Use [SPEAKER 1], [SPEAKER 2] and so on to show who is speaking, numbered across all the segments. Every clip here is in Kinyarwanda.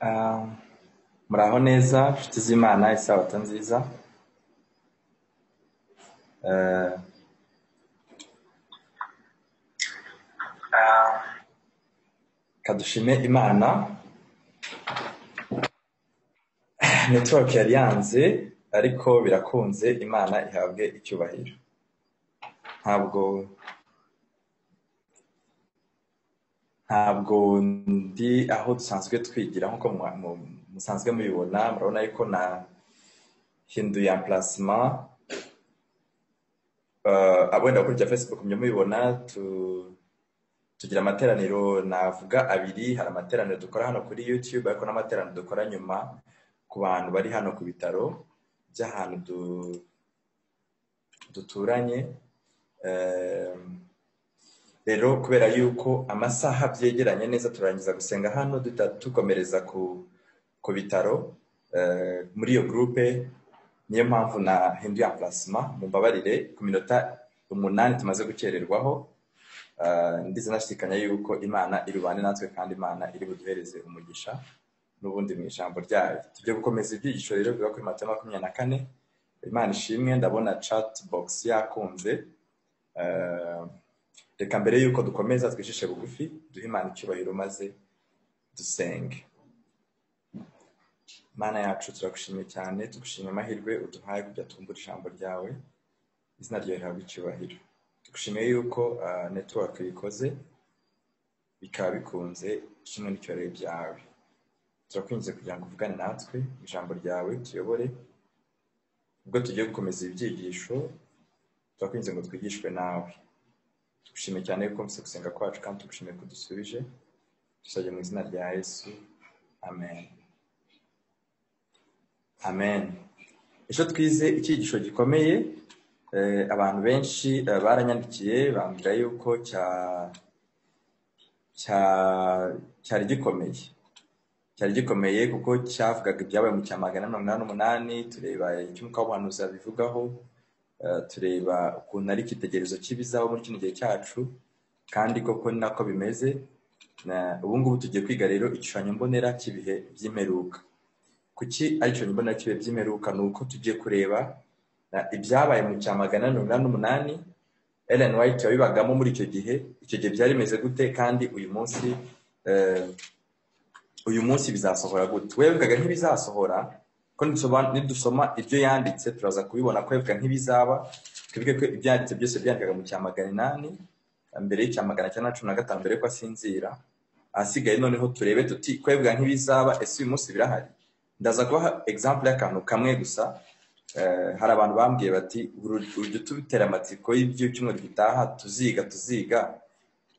[SPEAKER 1] Ah, muraho neza nshuti z'Imana, isabato nziza. Eh, kadushime Imana. Network yari yanze ariko birakunze, Imana ihabwe icyubahiro. Ntabwo ndi aho dusanzwe twigira nk'uko musanzwe mubibona. Murabona yuko nahinduye emplacement. Wenda kuri Facebook mujya mubibona, tugira amateraniro navuga abiri. Hari amateraniro dukora hano kuri YouTube, ariko n'amateraniro dukora nyuma ku bantu bari hano ku bitaro by'ahantu duturanye. Rero kubera yuko amasaha byegeranye neza, turangiza gusenga hano dukomereza ku bitaro muri iyo groupe. Niyo mpamvu nahinduye emplacement. Mumbabarire ku minota 8 tumaze gukererwaho. Ndize nashikanya yuko Imana irubane natwe kandi Imana iri buduhereze umugisha n'ubundi mu ijambo ryayo. Tujye gukomeza ibyigisho rero biba kuri Matayo 24. Imana ishimwe, ndabona chat box yakunze. Reka mbere yuko dukomeza twishishe bugufi, duhe Imana icyubahiro maze dusenge. Mana yacu, turagushimiye cyane, tugushimiye amahirwe uduhaye kujya tumbura ijambo ryawe. Izina ryawe rihabwe icyubahiro. Tugushimiye yuko network ikoze bikaba bikunze kimwe n'icyubahiro byawe. Turakwinjiza kugira ngo uvugane natwe ijambo ryawe, tuyobore. Ubwo tugiye gukomeza ibyigisho, turakwinjiza ngo twigishwe nawe. Tugushimiye cyane yuko mse gusenga kwacu, kandi tugushimiye ko dusubije. Dusabye mu izina rya Yesu, amen. Amen. Ejo twize icyigisho gikomeye. Abantu benshi baranyandikiye bambwira yuko cyari gikomeye kuko cyavugaga ibyabaye mu cya 188. Tureba icyo umwuka w'ubuhanuzi abivugaho, tureba ukuntu ari icyitegererezo cy'ibizaho muri kino gihe cyacu, kandi koko ni nako bimeze. Ubu ngubu tugiye kwiga rero igishushanyo mbonera cy'ibihe by'imperuka. Kuki ari igishushanyo mbonera cy'ibihe by'imperuka? Ni uko tugiye kureba ibyabaye mu cya 188. Ellen White yabibagamo muri icyo gihe byari bimeze gute, kandi uyu munsi bizasohora gute. Wevugaga nk'ibizasohora, ko nidusoma ibyo yanditse turaza kubibona ko yevuga nk'ibizaba. Twibuke ko ibyanditse byose byandikaga mu cya 800 mbere y'icya 915 mbere ko asinzira. Ahasigaye noneho turebe tuti kwevuga nk'ibizaba, ese uyu munsi birahari. Ndaza kubaha example y'akantu kamwe gusa. Hari abantu bambwiye bati ujye tubitera amatsiko y'ibyo cyumweru gitaha tuziga,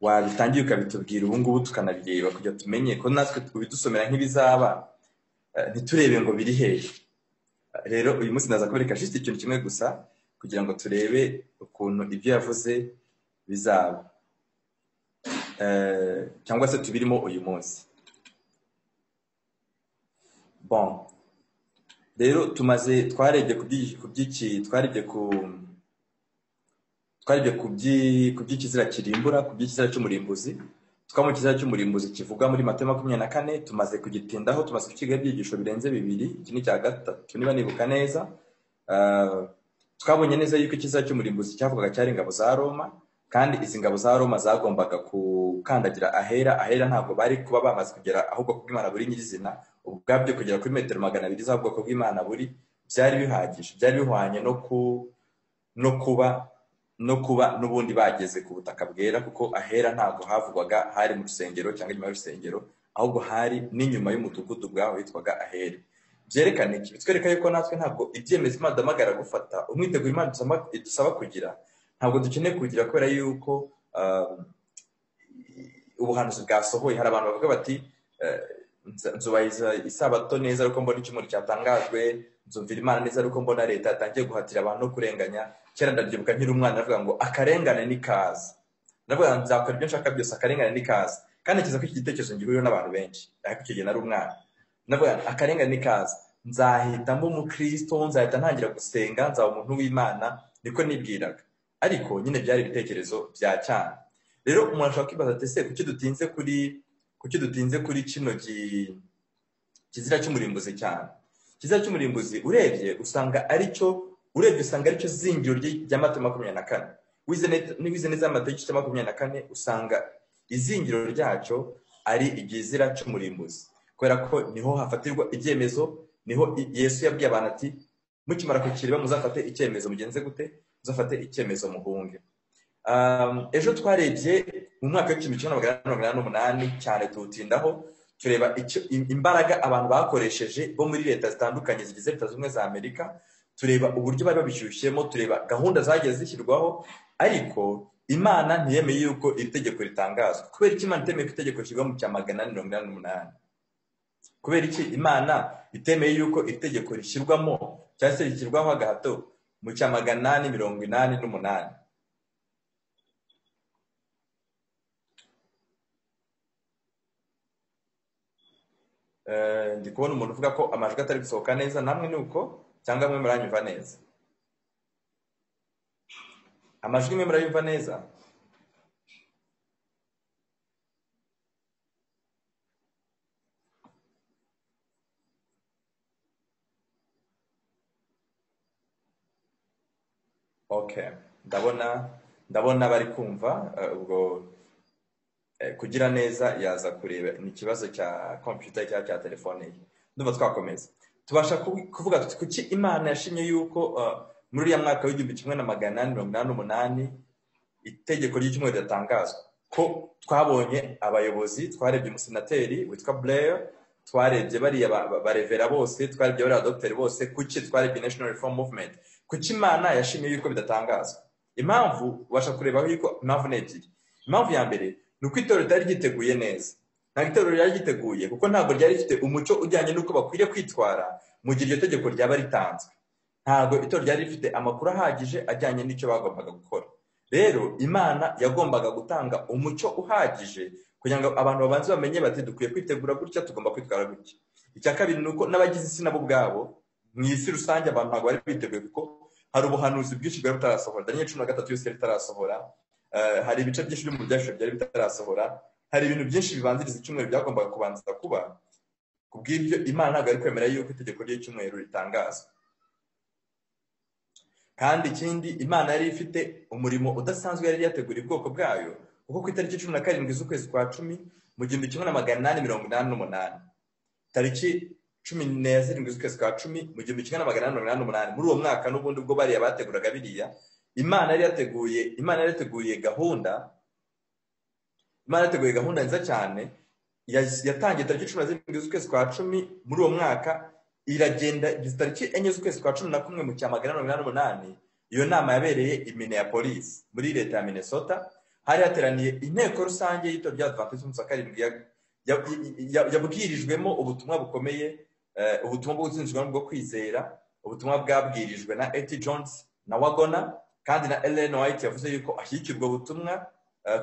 [SPEAKER 1] wabitangiye ukabitubwira ubu ngubu tukanabireba kugira tumenye ko natwe ubidusomera nk'ibizaba, ntiturebe ngo biri hehe. Rero uyu munsi ndaza kubereka just ikintu kimwe gusa kugira ngo turebe ukuntu ibyo yavuze bizaba, cyangwa se tubirimo uyu munsi. Bon, rero twarebye ku by'ikizira kirimbura, ku by'ikizira cy'umurimbuzi. Twaba mu kizira cy'umurimbuzi kivuga muri Matayo 24. Tumaze kugitindaho, tumaze kukiga ibyigisho birenze 2. Iki ni cya 3 niba nibuka neza. Twabonye neza yuko ikizira cy'umurimbuzi cyavugaga cyari ingabo za Roma, kandi izi ngabo za Roma zagombaga kukandagira ahera. Ntabwo bari kuba bamaze kugera ahubwo kubw'Imana buri nyirizina. Ubwabyo kugera kuri metero 200 z'ubwoko bw'Imana buri byari bihagije, byari bihwanye no kuba n'ubundi bageze ku butaka bwera, kuko ahera ntabwo havugwaga hari mu rusengero cyangwa inyuma y'urusengero, ahubwo hari n'inyuma y'umudugudu bwaho witwaga ahera. Byerekana iki? Bitwereka yuko natwe ntabwo ibyemezo Imana idamagara gufata, umwiteguro Imana idusaba kugira, ntabwo dukeneye kugira kubera yuko ubuhanuzi bwasohoye. Hari abantu bavuga bati nzubahiriza isabato neza ariko mbona icyumweru cyatangajwe, nzumvira Imana neza ariko mbona leta yatangiye guhatira abantu no kurenganya. Kera ndabyibuka nkiri umwana navuga ngo akarengane ni kaza, ndavuga nzakora ibyo nshaka byose, akarengane ni kaza. Kandi kiza ko iki gitekerezo ngihuriyeho n'abantu benshi, ariko icyo gihe nari umwana. Ndavuga akarengane ni kaza, nzahita mba umukristo, nzahita ntangira gusenga, nzaba umuntu w'Imana, niko nibwiraga. Ariko nyine byari ibitekerezo bya cyane. Rero umuntu ashobora kwibaza ati ese kuki dutinze kuri kizira cy'umurimbuzi cyane. Kizira cy'umurimbuzi urebye usanga aricyo zingiro ry'Amata 24. Wize neza Amata 24 usanga izingiro ryacyo ari igizira cy'umurimbuzi, kubera ko niho hafatirwa ibyemezo, niho Yesu yabwiye abantu ati mukimara kukireba muzafate icyemezo mugenze gute, muzafate icyemezo muhunge. Ejo twarebye mu mwaka wa 1988 cyane tuwutindaho, tureba imbaraga abantu bakoresheje bo muri leta zitandukanye zigize Leta Zunze Ubumwe za Amerika, tureba uburyo bari babishyushyemo, tureba gahunda zagiye zishyirwaho, ariko Imana ntiyemeye yuko iri tegeko ritangazwa. Kubera iki Imana itemeye ko itegeko rishyirwa mu cya 888? Kubera iki Imana itemeye yuko iri tegeko rishyirwamo cyangwa se rishyirwaho agahato mu cya 888? Ndi kubona umuntu uvuga ko amajwi atari gusohoka neza, namwe ni uko cyangwa mwe muranyumva neza? Amajwi mwe murayumva neza? Okay, ndabona bari kumva. Ubwo kugira neza yaza kureba ni ikibazo cya computer cyangwa cya telefone ye. Ndumva twakomeza tubasha kuvuga tuti kuki Imana yashimye yuko muri ya mwaka w'1888 itegeko ry'icyumweru ritangazwa. Ko twabonye abayobozi, twarebye umusenateri witwa Blair, twarebye bariya barevera bose, twarebye bariya dogiteri bose, kuki twarebye National Reform Movement, kuki Imana yashimye yuko bidatangazwa? Impamvu ubasha kurebaho yuko impamvu ni ebyiri. Impamvu ya mbere ni uko itorero ryari ryiteguye neza. Ntabwo itorero ryari ryiteguye kuko ntabwo ryari rifite umuco ujyanye n'uko bakwiriye kwitwara mu gihe iryo tegeko ryaba ritanzwe. Ntabwo itorero ryari rifite amakuru ahagije ajyanye n'icyo bagombaga gukora. Rero Imana yagombaga gutanga umuco uhagije kugira ngo abantu babanze bamenye bati dukwiye kwitegura gutya, tugomba kwitwara gutya. Icya kabiri ni uko n'abagize isi nabo ubwabo mu isi rusange abantu ntabwo bari biteguye, kuko hari ubuhanuzi bwinshi bwari butarasohora. Daniel 13 yose yari itarasohora. Hari ibice byinshi byo mu byasho byari bitarasohora. Hari ibintu byinshi bibanziriza icyumweru byagombaga kubanza kuba. Kubw'ibyo Imana ntabwo ari kwemera yuko itegeko ry'icyumweru ritangazwa. Kandi ikindi, Imana yari ifite umurimo udasanzwe yari yateguriye ubwoko bwayo, kuko ku itariki 17 z'ukwezi kwa 10 mu 1888, tariki 17 z'ukwezi kwa 10 mu 1888, muri uwo mwaka n'ubundi ubwo bari abateguraga biriya, Imana yari yateguye gahunda. Imana yateguye gahunda nziza cyane, yatangiye tariki 17 z'ukwezi kwa 10 muri uwo mwaka, iragenda tariki 4 z'ukwezi kwa 11 mu cya 1888. Iyo nama yabereye i Minneapolis muri leta ya Minnesota. Hari hateraniye inteko rusange y'itorero ry'Abadiventiste b'umunsi wa karindwi yabwirijwemo ubutumwa bukomeye, ubutumwa bwo gutsinzwa bwo kwizera, ubutumwa bwabwirijwe na A.T. Jones na Wagona, kandi na Ellen White yavuze yuko ashyikirwa ubutumwa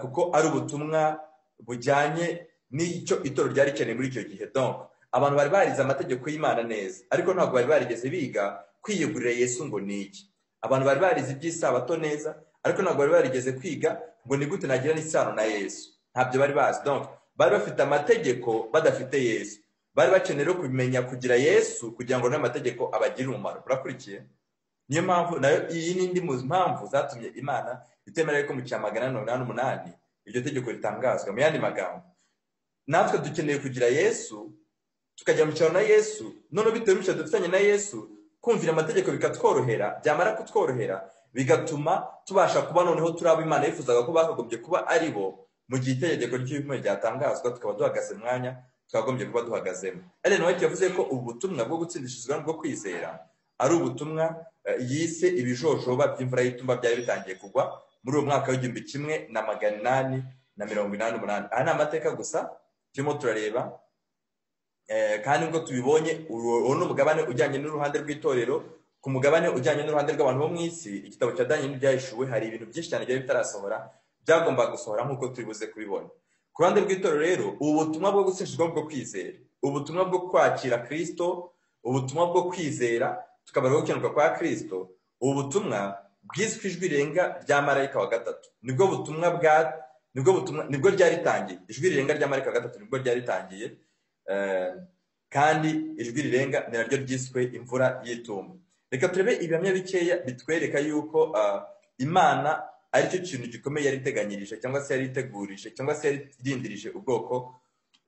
[SPEAKER 1] kuko ari ubutumwa bujyanye n'icyo itorero ryari rikeneye muri icyo gihe. Donc abantu bari barize amategeko y'Imana neza, ariko ntabwo bari barigeze biga kwiyegurira Yesu ngo ni iki. Abantu bari barize iby'isabato neza, ariko ntabwo bari barigeze kwiga ngo ni gute nagira n'isano na Yesu. Ntabyo bari bazi. Donc bari bafite amategeko badafite Yesu. Bari bakeneye kumenya kugira Yesu kugira ngo n'amategeko abagire umumaro. Urakurikiye? Niyo mpamvu nayo iyi n'indi mpamvu zatumye Imana itemera yuko mu cya 1888 iryo tegeko ritangazwa. Mu yandi magambo, natwe dukeneye kugira Yesu, tukajya mu cyaro na Yesu, none bitewe n'icyo dufitanye na Yesu, kumvira amategeko bikatworohera, byamara kutworohera bigatuma tubasha kuba noneho turaba Imana yifuzaga ko bakagombye kuba ari bo mu gihe itegeko ry'icyumweru ryatangazwa, tukaba duhagaze mwanya twagombye kuba duhagazemo. Ellen White yavuze ko ubu butumwa bwo gutsindishizwa bwo kwizera ari ubutumwa yise ibijojoba by'imvura y'itumba byari bitangiye kugwa muri uwo mwaka w'1888. Aha ni amateka gusa turimo turareba, kandi ngo tubibonye uwo n'umugabane ujyanye n'uruhande rw'itorero. Ku mugabane ujyanye n'uruhande rw'abantu bo mu isi, igitabo cya Daniel n'ibyahishuwe, hari ibintu byinshi cyane byari bitarasohora byagombaga gusohora nk'uko turibuze kubibona. Ku ruhande rw'itorero rero, ubu butumwa bwo gutsindishizwa bwo kwizera, ubutumwa bwo kwakira Kristo, ubutumwa bwo kwizera tukabarwa gukenuka kwa Kristo, ubu butumwa bwiswe ijwi rirenga rya marayika wa gatatu, nibwo ryari ritangiye. Ijwi rirenga rya marayika wa gatatu nibwo ryari ritangiye, kandi ijwi rirenga ni naryo ryiswe imvura y'itumba. Reka turebe ibihamya bikeya bitwereka yuko Imana ari cyo kintu gikomeye yari iteganyirije cyangwa se yari itegurije cyangwa se yari irindirije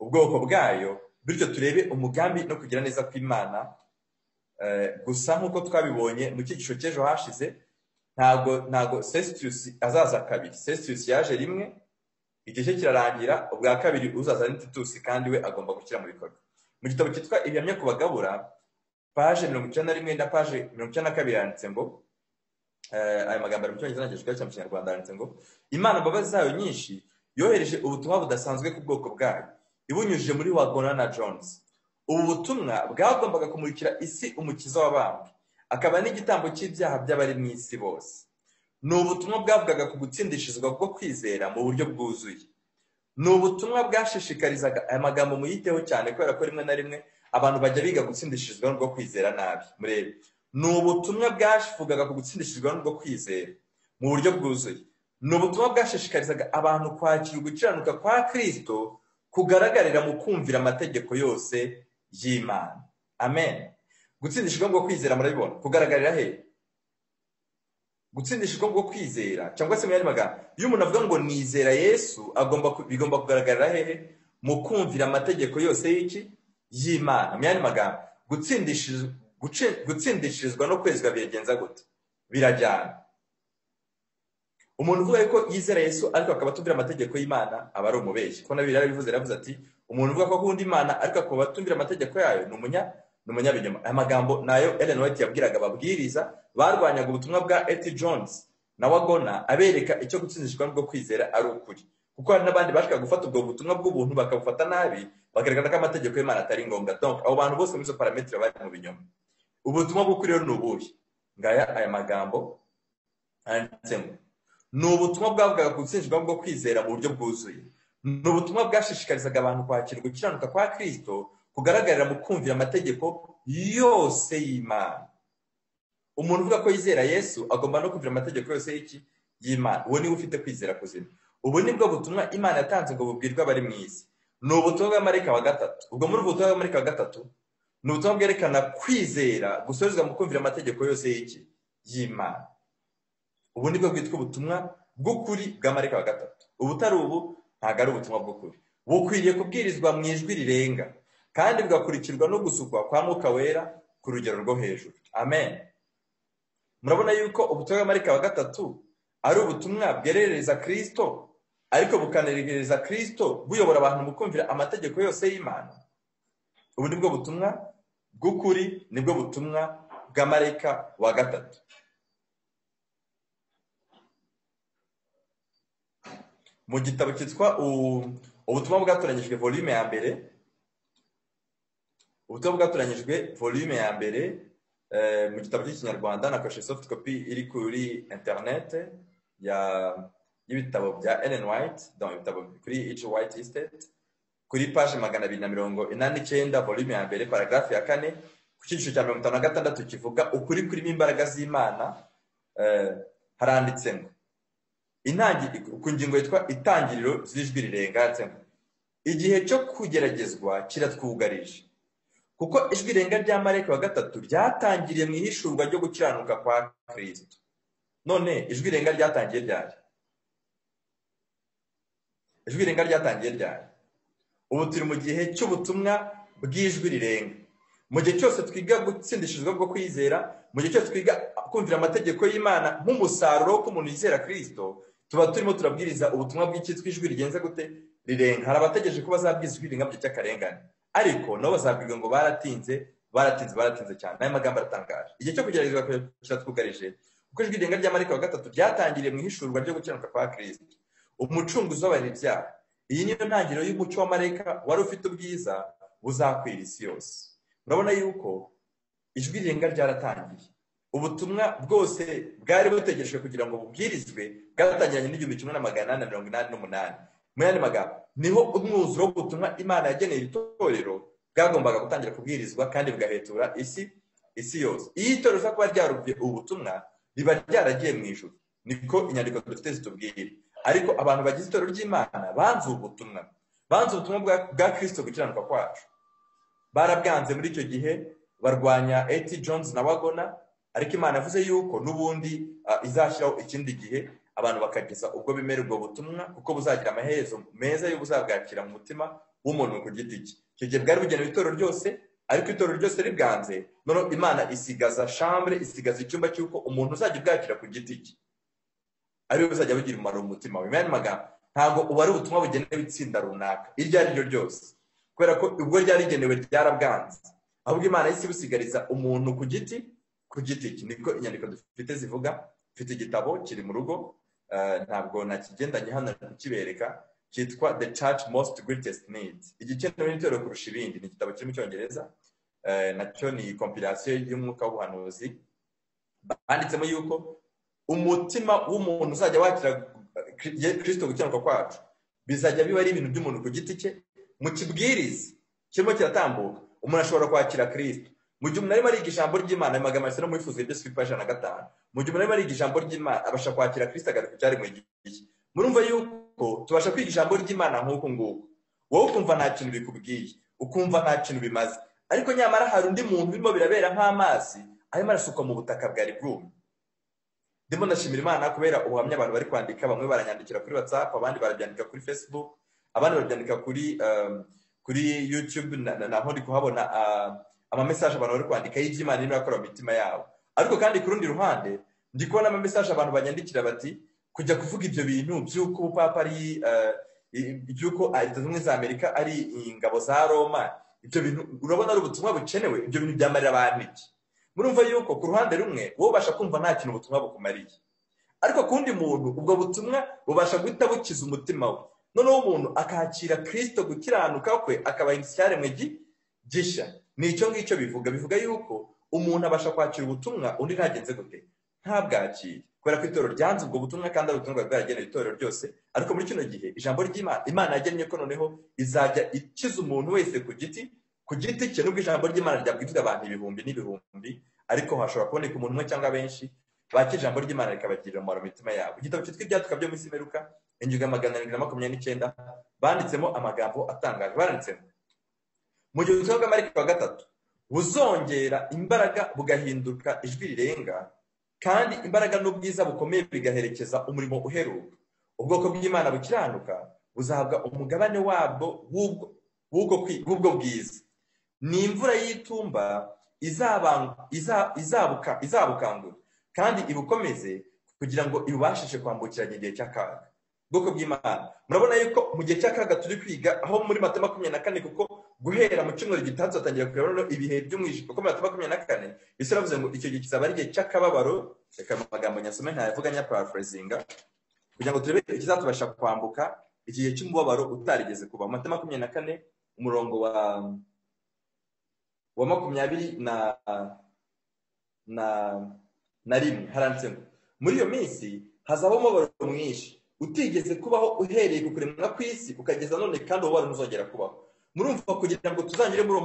[SPEAKER 1] ubwoko bwayo, bityo turebe umugambi no kugira neza kw'Imana. Gusa nk'uko twabibonye mu cyigisho cy'ejo hashize, ntago Cestius azaza kabiri. Cestius yaje rimwe, igihe cye kirarangira, ubwa kabiri uzaza ni Titus, kandi we agomba gushyira mu bikorwa. Mu gitabo cyitwa ibihamya ku bagabura, paje 91 na paje 92 yanditse ngo aya magambo ari mu cyongereza n'agishwe cyangwa mu Kinyarwanda, yanditse ngo Imana mbabazi zayo nyinshi yohereje ubutumwa budasanzwe ku bwoko bwayo ibunyujije muri Wagona na Jones. Ubu butumwa bwagombaga kumurikira isi umukiza w'abami, akaba n'igitambo cy'ibyaha by'abari mu isi bose. Ni ubutumwa bwavugaga ku gutsindishirizwa bwo kwizera mu buryo bwuzuye. Ni ubutumwa bwashishikarizaga, aya magambo muyiteho cyane kubera ko rimwe na rimwe abantu bajya biga gutsindishirizwa n'ubwo kwizera nabi. Murebe, ni ubutumwa bwavugaga ku gutsindishirizwa n'ubwo kwizera mu buryo bwuzuye. Ni ubutumwa bwashishikarizaga abantu kwakira gukiranuka kwa Kristo kugaragarira mu kumvira amategeko yose y'Imana. Amen. Gutsindishirwa bwo kwizera murabibona kugaragarira he? Gutsindishirwa bwo kwizera cyangwa se mu yandi magambo, iyo umuntu avuga ngo nizera Yesu, bigomba kugaragarira hehe? Mu kumvira amategeko yose y'iki? Y'Imana. Mu yandi magambo, gutsindishirizwa no kwezwa bigenza gute? Birajyana. Umuntu uvuga ko yizera Yesu ariko akaba atumvira amategeko y'Imana aba ari umubeshyi. Ko nabiri yaravuze ati umuntu uvuga ko akunda Imana ariko akaba atumvira amategeko yayo ni umunyabinyoma. Aya magambo nayo Ellen White yabwiraga ababwiriza barwanyaga ubutumwa bwa E.T. Jones na Wagona, abereka icyo gutsindishwa n'ubwo kwizera ari ukuri. Kuko hari n'abandi bashaka gufata ubwo butumwa bw'ubuntu bakabufata nabi, bagaragaza ko amategeko y'Imana atari ngombwa. Donc abo bantu bose muri izo parametre bari mu binyoma. Ubutumwa bw'ukuri rero ni ubuhe? Ngaya aya magambo anditsemo. Ni ubutumwa bwavugaga ku gutsindishwa bwo kwizera mu buryo bwuzuye. Ni ubutumwa bwashishikarizaga abantu kwakira gukiranuka kwa Kristo kugaragarira mu kumvira amategeko yose y'Imana. Umuntu uvuga ko yizera Yesu agomba no kumvira amategeko yose y'Imana. Uwo niwe ufite kwizera kuzima. Ubu nibwo butumwa Imana yatanze ngo bubwirwe abari mu isi. Ni ubutumwa bw'amarayika wa gatatu. Ubwo muri ubutumwa bw'amarayika wa gatatu ni ubutumwa bwerekana kwizera gusorezwa mu kumvira amategeko yose y'Imana. Ubu nibwo bwitwa ubutumwa bw'ukuri bw'amarayika wa gatatu. Ubutari ubu ntabwo ari ubutumwa bw'ukuri. Bukwiriye kubwirizwa mu ijwi rirenga kandi bugakurikirwa no gusukwa kwa Mwuka Wera ku rugero rwo hejuru. Amen. Murabona yuko ubutumwa bw'amarayika wa gatatu ari ubutumwa bwerereza Kristo, ariko bukanerereza Kristo buyobora abantu mu kumvira amategeko yose y'Imana. Ubu nibwo butumwa bw'ukuri, nibwo butumwa bw'amarayika wa gatatu. Mu gitabo cyitwa ubutumwa bwatoranyijwe volume ya mbere, ubutumwa bwatoranyijwe volume ya mbere mu gitabo cy'Ikinyarwanda, nakoresheje soft copy iri kuri internet y'ibitabo bya Ellen White, donc ibitabo kuri H. White Estate, kuri page 289 volume ya mbere paragraphe ya 4 ku cyigisho cya 56 kivuga ukuri kurimo imbaraga z'Imana. Haranditse ngo ku ngingo yitwa itangiriro z'ijwi rirenga, igihe cyo kugeragezwa kiratwugarije kuko ijwi rirenga rya marayika wa gatatu ryatangiriye mu ihishurwa ryo gukiranuka kwa Kristo. None ijwi rirenga ryatangiye ryari? Ijwi rirenga ryatangiye ryari? Ubu turi mu gihe cy'ubutumwa bw'ijwi rirenga. Mu gihe cyose twiga gutsindishirizwa bwo kwizera, mu gihe cyose twiga kumvira amategeko y'Imana nk'umusaruro ko umuntu yizera Kristo, tuba turimo turabwiriza ubutumwa bw'ikitwa ijwi rigenze gute? Rirenga. Hari abategereje ko bazabwiza ijwi rirenga by'akarengane, ariko nabo bazabwirwa ngo baratinze cyane. N'aya magambo aratangaje. Igihe cyo kugeragezwa kiratwugarije kuko ijwi rirenga rya marayika wa gatatu ryatangiriye mu ihishurwa ryo gukiranuka kwa Kristo, umucunguzi w'abantu ibyaha. Iyi niyo ntangiriro y'umucyo wa marayika wari ufite ubwiza buzakwira isi yose. Murabona yuko ijwi rirenga ryaratangiye. Ubutumwa bwose bwari butegerejwe kugira ngo bubwirizwe bwatangiranye n'igihumbi 1888. Mu yandi magambo, niho umwuzuro w'ubutumwa Imana yageneye itorero bwagombaga gutangira kubwirizwa kandi bugahetura isi yose. Iyo itorero za kuba ryarubye ubutumwa riba ryaragiye mu ijuru, niko inyandiko dufite zitubwira. Ariko abantu bagize itorero ry'Imana banze ubutumwa bwa Kristo gukiranuka kwacu. barabwanze muri icyo gihe barwanya A.T. Jones na Wagona, ariko Imana yavuze yuko n'ubundi izashyiraho ikindi gihe abantu bakageza ubwo bemera ubwo butumwa, kuko buzagira amaherezo meza yo buzabwakira mu mutima w'umuntu ku giti cye. Icyo gihe bwari bugenewe itorero ryose, ariko itorero ryose ribwanze, noneho Imana isigaza chambre, isigaza icyumba cy'uko umuntu uzajya ubwakira ku giti cye ariwe uzajya bugira umumaro mu mutima we. Imana magambo ntabwo ubu ari ubutumwa bugenewe itsinda runaka iryo ari ryo ryose, kubera ko ubwo ryari rigenewe ryarabwanze, ahubwo Imana yahise ibusigariza umuntu ku giti cye. Niko inyandiko dufite zivuga. Mfite igitabo kiri mu rugo, ntabwo nakigendanye hano kukibereka, cyitwa The Church Most Greatest Needs, igikenewe n'itorero kurusha ibindi. Ni igitabo kiri mu Cyongereza, nacyo ni compilation y'umwuka w'ubuhanuzi. Banditsemo yuko umutima w'umuntu uzajya wakira Kristo gukiranuka kwacu bizajya biba ari ibintu by'umuntu ku giti cye. Mu kibwiriza kirimo kiratambuka, umuntu ashobora kwakira Kristo. Mu gihe umuntu arimo ariga ijambo ry'Imana, amagambo ashyira mu Bifuzo byose ku ijana na 5, mu gihe umuntu arimo ariga ijambo ry'Imana abasha kwakira Kristo agaruka cyari mu gihe. Murumva yuko tubasha kwiga ijambo ry'Imana nk'uko nguko, wowe ukumva nta kintu bikubwiye, ukumva nta kintu bimaze, ariko nyamara hari undi muntu birimo birabera nk'amazi arimo arasuka mu butaka bwari bwumye. Ndimo ndashimira Imana kubera ubuhamya abantu bari kwandika, bamwe baranyandikira kuri WhatsApp, abandi barabyandika kuri Facebook, abandi barabyandika kuri YouTube, naho ndi kuhabona ama message abantu bari kwandika y'Imana irimo yakora mu mitima yabo. Ariko kandi ku rundi ruhande ndi kubona ama message abantu banyandikira bati kujya kuvuga ibyo bintu by'uko upapa ari by'uko Leta Zunze Ubumwe za Amerika ari ingabo za Roma, ibyo bintu urabona ari ubutumwa bukenewe, ibyo bintu byamarira abantu iki? Murumva yuko ku ruhande rumwe wowe ubasha kumva nta kintu ubutumwa bukumariye, ariko kundi muntu ubwo butumwa bubasha guhita bukiza umutima we, noneho umuntu akakira Kristo gukiranuka kwe akabaha icyaremwe gisha. Ni icyo ngicyo bivuga yuko umuntu abasha kwakira ubutumwa undi ntagenze gute, ntabwakire, kubera ko itorero ryanze ubwo butumwa kandi ari ubutumwa bwaragenewe itorero ryose. Ariko muri kino gihe ijambo ry'Imana, Imana yagennye ko noneho izajya ikiza umuntu wese ku giti cye. Nubwo ijambo ry'Imana ryabwirira abantu ibihumbi n'ibihumbi, ariko hashobora kuboneka umuntu umwe cyangwa benshi bakira ijambo ry'Imana rikabagirira umumaro mu mitima yabo. Igitabo cyitwa Ibyatuka byo mu isi Imperuka, ingingo 729, banditsemo amagambo atangaje. Baranditsemo mu gihe ubutumwa bwa Mariko wa 3 buzongera imbaraga bugahinduka ijwi rirenga, kandi imbaraga n'ubwiza bukomeye bigaherekeza umurimo uheruka, ubwoko bw'Imana bukiranuka buzahabwa umugabane wabwo w'ubwo bwiza. Ni imvura y'itumba izabukangura kandi ibukomeze kugira ngo ibubashishe kwambukiranya igihe cy'akaga. Ubwoko bw'Imana, murabona yuko mu gihe cy'akaga turi kwiga aho muri Matayo 24, kuko guhera mu cyumweru gitaha tuzatangira kureba noneho ibihe by'umwijima, kuko Matayo 24 Yesu yaravuze ngo icyo gihe kizaba ari igihe cy'akababaro. Reka mu magambo nyasome ntayavuga nyaparaphrasinga kugira ngo turebe ikizatubasha kwambuka igihe cy'umubabaro utarigeze kuba. Matayo 24 umurongo wa 21 haranditse ngo muri iyo minsi hazabaho umubabaro mwinshi utigeze kubaho uhereye ku kuremwa kw'isi ukageza none, kandi umubabaro ntuzongera kubaho. Murumva kugira ngo tuzangire muri uwo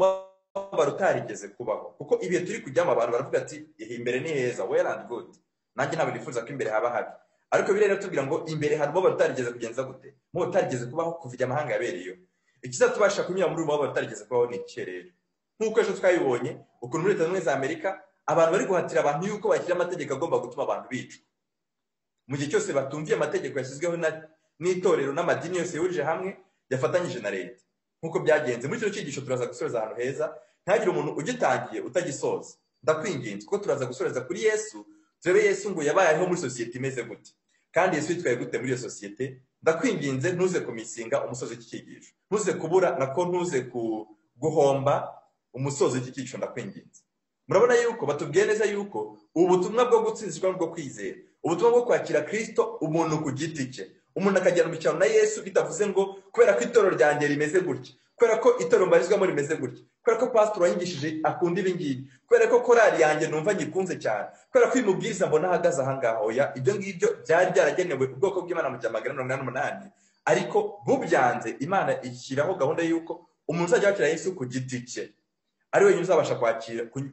[SPEAKER 1] mubabaro utarigeze kubaho, kuko ibihe turi kujyamo abantu baravuga ati imbere ni heza, well and good. Nanjye ntabwo nifuza ko imbere haba habi, ariko birera tubwira ngo imbere hari umubabaro utarigeze kugenza gute, umubabaro utarigeze kubaho kuva igihe amahanga yabereyeyo. Ikizatubasha kunyura muri uwo mubabaro utarigeze kubaho ni iki rero? Nk'uko ejo twabibonye ukuntu muri Leta Zunze Ubumwe za Amerika abantu bari guhatira abantu yuko bashyira amategeko agomba gutuma abantu bicwa. Mu gihe cyose batumviye amategeko yashyizweho n'itorero n'amadini yose yahurije hamwe yafatanyije na leta, nk'uko byagenze muri kino cyigisho. Turaza gusoreza ahantu heza, ntihagire umuntu ugitangiye utagisoza. Ndakwinginze kuko turaza gusoreza kuri Yesu, turebe Yesu ngo yabayeho muri sosiyete imeze gute, kandi Yesu yitwaye gute muri iyo sosiyete. Ndakwinginze ntuze kumisinga umusozi w'iki cyigisho, ntuze kubura nako ntuze guhomba umusozi w'iki cyigisho. Ndakwinginze. Murabona yuko batubwiye neza yuko ubu butumwa bwo gutsindishwa bwo kwizera, ubutumwa bwo kwakira Kristo umuntu ku giti cye, umuntu akajyana mu cyano na Yesu, bitavuze ngo kubera ko itorero ryanjye rimeze gutya, kubera ko itorero mbarizwamo rimeze gutya, kubera ko pastor wanyigishije akunda ibi ngibi, kubera ko korali yanjye numva nyikunze cyane, kubera ko uyu mubwiriza mbona ahagaze aha ngaha. Oya, ibyo ngibyo byari byaragenewe ubwoko bw'Imana mu cya 188, ariko bubyanze Imana ishyiraho gahunda y'uko umuntu uzajya wakira Yesu ku giti cye ari wenyine uzabasha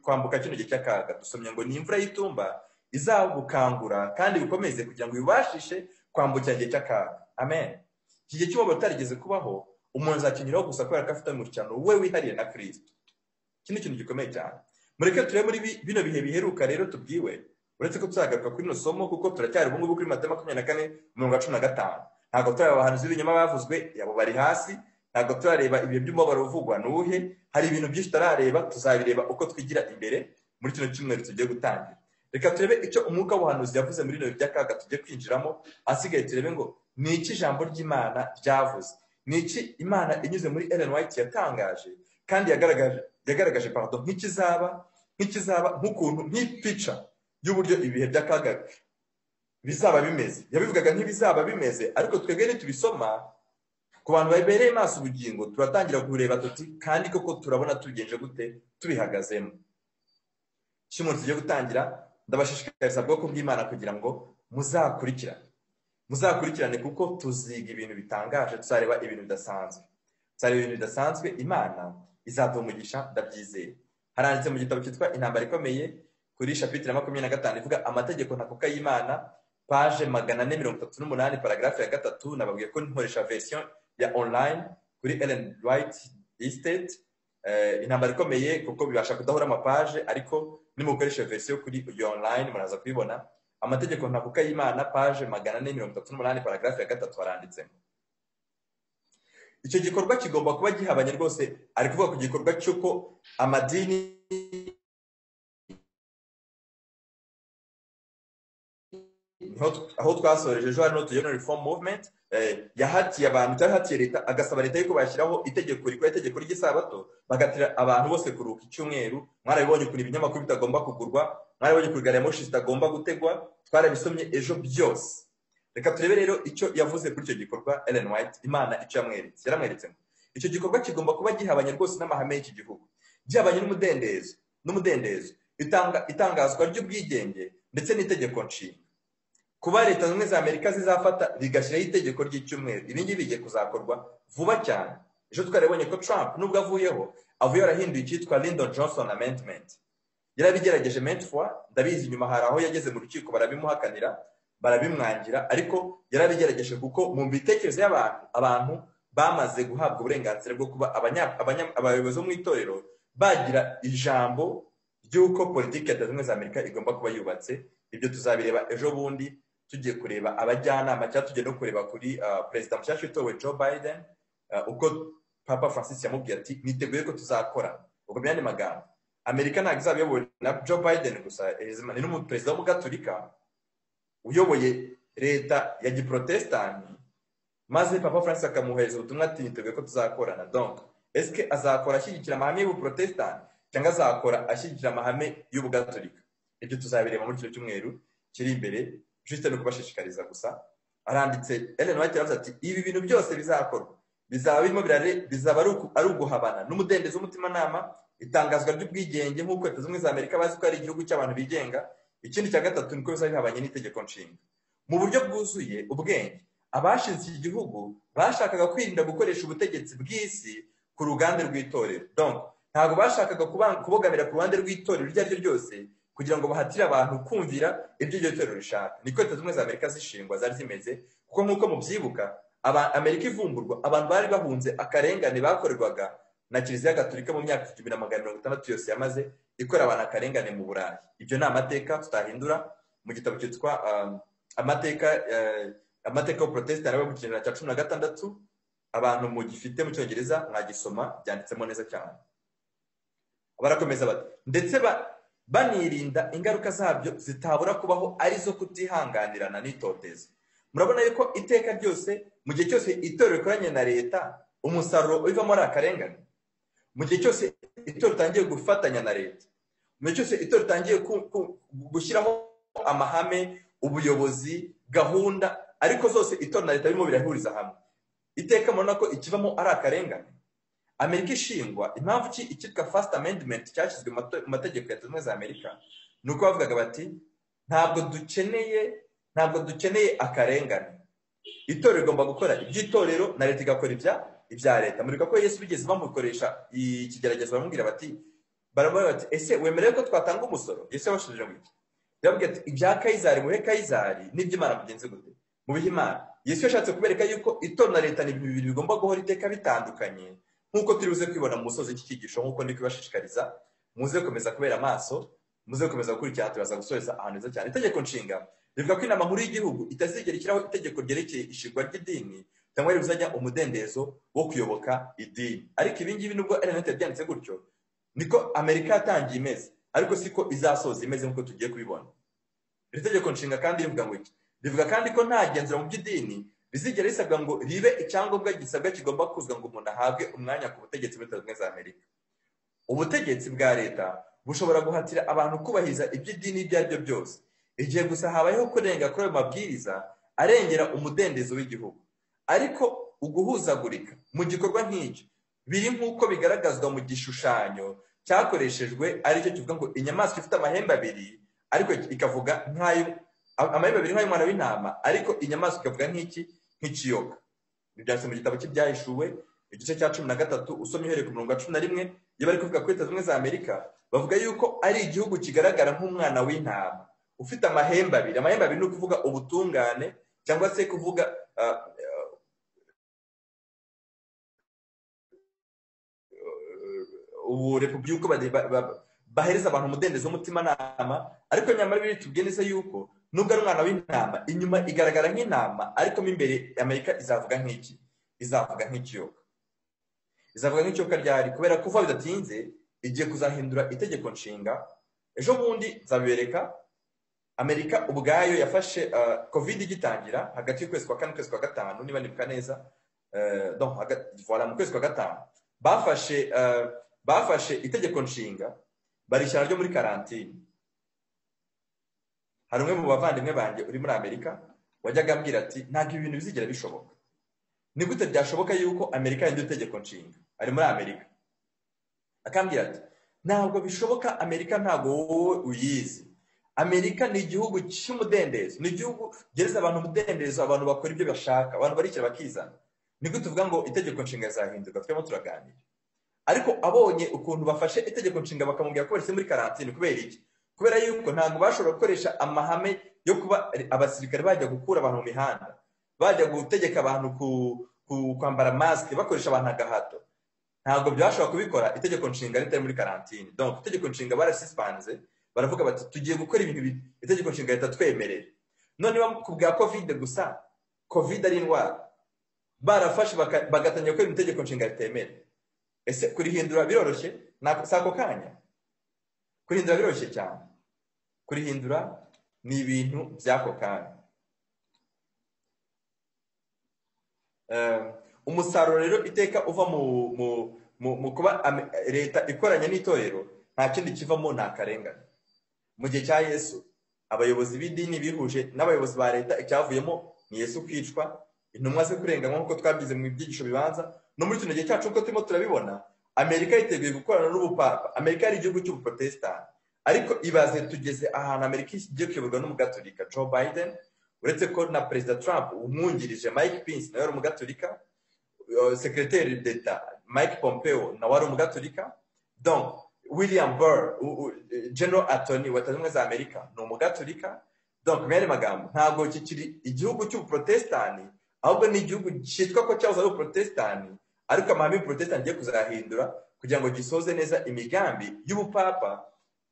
[SPEAKER 1] kwambuka kino gihe cy'akaga. Dusomye ngo ni imvura y'itumba izabukangura kandi bikomeze kugira ngo ibashishe kwambukira igihe cy'akaga. Amen. Iki gihe cy'umubabaro utarigeze kubaho umuntu azakinyuraho gusa kubera ko afite umuryango we wihariye na Kristo. iki ni ikintu gikomeye cyane. Mureke turebe muri bino bihe biheruka rero tubwiwe, uretse ko tuzagaruka kuri ino somo kuko turacyari ubu ngubu kuri Matayo 24:15. Ntabwo turareba abahanuzi b'ibinyoma bavuzwe, yabo bari hasi. Ntabwo turareba ibihe by'umubabaro uvugwa nuhe. Hari ibintu byinshi tutarareba, tuzabireba uko twigira imbere muri kino cyumweru tugiye gutangira. Reka turebe icyo umwuka w'ubuhanuzi yavuze muri bino by'akaga tugiye kwinjiramo. Asigaye turebe ngo ni iki ijambo ry'Imana ryavuze, ni iki Imana inyuze muri Ellen White yatangaje kandi yagaragaje nk'ikizaba nk'ukuntu nk'ipica y'uburyo ibihe by'akaga bizaba bimeze. Yabivugaga nk'ibizaba bimeze, ariko twebwe nitubisoma ku bantu babereye maso ubugingo turatangira kureba tuti kandi koko turabona tubigenje gute, tubihagazemo. Shimon tugiye gutangira, ndabashishikariza bwoko bw'Imana kugira ngo muzakurikirane kuko tuziga ibintu bitangaje, tuzareba ibintu bidasanzwe. Imana izaduha umugisha, ndabyizeye. Haranditse mu gitabo cyitwa Intambara Ikomeye kuri chapitre 25 ivuga amategeko ntakuka y'Imana, page 438, paragraphe ya 3. Nababwiye ko nkoresha version ya online kuri Ellen White Estate. Intambara Ikomeye kuko bibasha kudahura amapage, ariko nimukoresha version kuri iyo online muraza kubibona. Amategeko ntakuka y'Imana, page 438, paragraphe ya 3 haranditsemo. Icyo gikorwa kigomba kuba gihabanye rwose, ari kuvuga ku gikorwa cy'uko amadini aho twasoreje ejo hano tugiye muri reform movement, yahatiye abantu cyangwa yahatiye leta, agasaba leta yuko bashyiraho itegeko ry'isabato, bagatira abantu bose kuruhuka icyumweru. Mwarabibonye ukuntu ibinyamakuru bitagomba kugurwa, mwarabibonye ukuntu gari ya moshi zitagomba gutegwa, twarabisomye ejo byose. Reka turebe rero icyo yavuze kuri icyo gikorwa Ellen White. Imana icyo yaramweretse ngo icyo gikorwa kigomba kuba gihabanye rwose n'amahame y'iki gihugu, gihabanye n'umudendezo, itangazwa ry'ubwigenge ndetse n'itegeko nshinga. Kuba leta zimwe za Amerika zizafata rigashyiraho itegeko ry'icyumweru, ibi ngibi bigiye kuzakorwa vuba cyane. Ejo twarabonye ko Trump nubwo avuyeho yarahinduye icyitwa Lyndon Johnson Amendment. Yarabigerageje maintes fois, ndabizi nyuma hari aho yageze mu rukiko barabimuhakanira, barabimwangira, ariko yarabigerageje kuko mu bitekerezo y'abantu bamaze guhabwa uburenganzira bwo kuba abayobozi mu itorero bagira ijambo ry'uko politiki ya zimwe za Amerika igomba kuba yubatse. Ibyo tuzabireba ejo bundi tugiye kureba abajyanama, cyangwa tugiye no kureba kuri perezida mushyashya utowe Joe Biden, uko Papa Francis yamubwiye ati niteguye ko tuzakora. Ubwo byandi magambo, Amerika ntabwo izaba iyobowe na Joe Biden gusa, ni n'umuperezida w'umugatolika uyoboye leta ya giprotestani, maze Papa Francis akamuhereza ubutumwa ati niteguye ko tuzakorana. Donc eske azakora ashyigikira amahame y'ubuprotestani cyangwa azakora ashyigikira amahame y'ubugatolika? Ibyo tuzabireba muri kino cyumweru kiri imbere, juste no kubashishikariza gusa. Aranditse Ellen White yaravuze ati ibi bintu byose bizakorwa bizaba birimo bizaba ari uguhabana n'umudendezo w'umutimanama, itangazwa ry'ubwigenge nk'uko Leta Zunze Amerika bazi ko ari igihugu cy'abantu bigenga. Ikindi cya gatatu niko bizaba bihabanye n'itegeko nshinga. Mu buryo bwuzuye ubwenge, abashinze iki gihugu bashakaga kwirinda gukoresha ubutegetsi bw'isi ku ruganda rw'itorero. Donc ntabwo bashakaga kubogamira ku ruhande rw'itorero iryo ari ryo ryose kugira ngo bahatire abantu kumvira ibyo iryo torero rishaka. Niko Leta Zunze Amerika zishingwa zari zimeze, kuko nk'uko mubyibuka Amerika ivumburwa, abantu bari bahunze akarengane bakorerwaga na Kiliziya Gatolika mu myaka 1960 yose yamaze ikora abantu akarengane mu Burayi. Ibyo ni amateka tutahindura. Mu gitabo cyitwa amateka y'ubuprotestani mu kinyejana cya 16, abantu mu gifite mu Cyongereza mwagisoma, byanditsemo neza cyane. Barakomeza bati ndetse banirinda ingaruka zabyo zitabura kubaho arizo kutihanganirana n'itoteza. Murabona yuko iteka ryose mu gihe cyose itorero rikoranye na leta, umusaruro uvamo ari akarengane. Mu gihe cyose itorero ritangiye gufatanya na leta, mu gihe cyose itorero ritangiye gushyiraho amahame, ubuyobozi, gahunda, ariko zose itorero na leta birimo birahuriza hamwe, iteka murabona ko ikivamo ari akarengane. Amerika ishingwa, impamvu icyitwa First Amendment cyashyizwe mu mategeko ya Leta Zunze Amerika, ni uko bavugaga bati ntabwo dukeneye akarengane. Itorero rigomba gukora iby'itorero na leta igakora ibya leta. Murika ko Yesu bigeze bamukoresha ikigeragezo, baramubwira bati ese wemerewe ko twatanga umusoro? Yesu yabashubije ngo iki? Yababwiye ati ibya Kayizari muhe Kayizari, n'iby'Imana mugenze gute mubihe Imana. Yesu yashatse kubereka yuko itorero na leta ni ibintu bibiri bigomba guhora iteka bitandukanye, nk'uko turi buze kwibona mu musozi w'iki cyigisho, nk'uko ndi kubashishikariza, muze gukomeza kubera amaso, muze gukomeza gukurikirana, turaza gusoreza ahantu heza cyane. Itegeko nshinga rivuga ko inama nkuru y'igihugu itazigera ishyiraho itegeko ryerekeye ishingwa ry'idini cyangwa rizajya umudendezo wo kuyoboka idini. Ariko ibi ngibi nubwo Ellen White yabyanditse gutyo, niko Amerika yatangiye imeze, ariko siko izasoza imeze nk'uko tugiye kubibona. Iri tegeko nshinga kandi rivuga ngo iki? Rivuga kandi ko nta genzura mu by'idini rizigera risabwa ngo ribe icyangombwa gisabwa kigomba kuzwa ngo umuntu ahabwe umwanya ku butegetsi muri Leta Zunze Ubumwe za Amerika. Ubutegetsi bwa leta bushobora guhatira abantu kubahiriza iby'idini ibyo ari byo byose, igihe gusa habayeho kurenga kuri ayo mabwiriza arengera umudendezo w'igihugu. Ariko uguhuzagurika mu gikorwa nk'icyo biri nk'uko bigaragazwa mu gishushanyo cyakoreshejwe, aricyo kivuga ngo inyamaswa ifite amahembe abiri, ariko ikavuga amahembe abiri nk'ay'umwana w'intama, ariko inyamaswa ikavuga nk'ikiyoka. Byanditse mu gitabo cy'Ibyahishuwe igice cya 13, usomye uhereye ku murongo wa 11. Iyo bari kuvuga kuri Leta Zunze Ubumwe za Amerika, bavuga yuko ari igihugu kigaragara nk'umwana w'intama ufite amahembe abiri. Amahembe abiri ni ukuvuga ubutungane, cyangwa se kuvuga repubulika bahereza abantu umudendezo w'umutimanama. Ariko nyamara biri tubwiye neza yuko nubwo ari umwana w'intama, inyuma igaragara nk'intama, ariko mo imbere Amerika izavuga nk'iki? Izavuga nk'ikiyoka. Izavuga nk'ikiyoka ryari? Kubera ko vuba bidatinze igiye kuzahindura itegeko nshinga. Ejo bundi nzabibereka. Amerika ubwayo yafashe covid igitangira hagati y'ukwezi kwa 4 n'ukwezi kwa 5, niba nibuka neza, donc voilà mu kwezi kwa 5 bafashe itegeko nshinga barishyira ryo muri karantine. Hari umwe mu bavandimwe banjye uri muri Amerika wajyaga ambwira ati ntabwo ibintu bizigera bishoboka. Ni gute byashoboka yuko Amerika yindura itegeko nshinga? Ari muri Amerika. Akambwira ati ntabwo bishoboka, Amerika ntabwo wowe uyizi. Amerika ni igihugu cy'umudendezo, ni igihugu gereza abantu umudendezo, abantu bakora ibyo bashaka, abantu barikira bakizana. Ni gute tuvuga ngo itegeko nshinga zahindurwa? Twemo turaganira. Ariko abonye ukuntu bafashe itegeko nshinga bakamubwira ko bari muri karantine. Kubera iki? Kubera yuko ntabwo bashobora gukoresha amahame yo kuba abasirikare bajya gukura abantu mu mihanda, bajya gutegeka abantu kwambara mask, bakoresha abantu agahato. Ntabwo byashobora kubikora itegeko nshinga ritari muri karantine. Donc itegeko nshinga barasispanze, baravuga bati tugiye gukora ibintu itegeko nshinga leta twemerera. None bakubwira covid gusa, covid ari indwara, barafashe bagatanya gukora itegeko nshinga ritemera. Ese kurihindura biroroshye? Sako kanya kurihindura biroroshye cyane. Kurihindura ni ibintu by'ako kanya. Umusaruro rero iteka uva mu kuba leta ikoranye n'itorero, nta kindi kivamo nta karengane. Mu gihe cya Yesu, abayobozi b'idini bihuje n'abayobozi ba leta, icyavuyemo ni Yesu kwicwa, intumwa ze kurenganywa nk'uko twabyize mu byigisho bibanza. No muri kino gihe cyacu uko turimo turabibona, Amerika yiteguye gukorana n'ubupapa. Amerika ari igihugu cy'ubuprotestant, ariko ibaze tugeze ahantu Amerika igiye kuyoborwa n'umugatolika Joe Biden, uretse ko na Perezida Trump umwungirije Mike Pence nawe ari umugatolika, Secretary d'Etat Mike Pompeo nawe ari umugatolika, donc William Barr General Attorney wa Leta Zunze Ubumwe za Amerika ni umugatolika. Donc mu yandi magambo, ntabwo kikiri igihugu cy'ubuprotestant, ahubwo ni igihugu cyitwa ko cyahoze ari ubuprotestant, ariko amahame y'ubuprotestant agiye kuzahindura kugira ngo gisoze neza imigambi y'ubupapa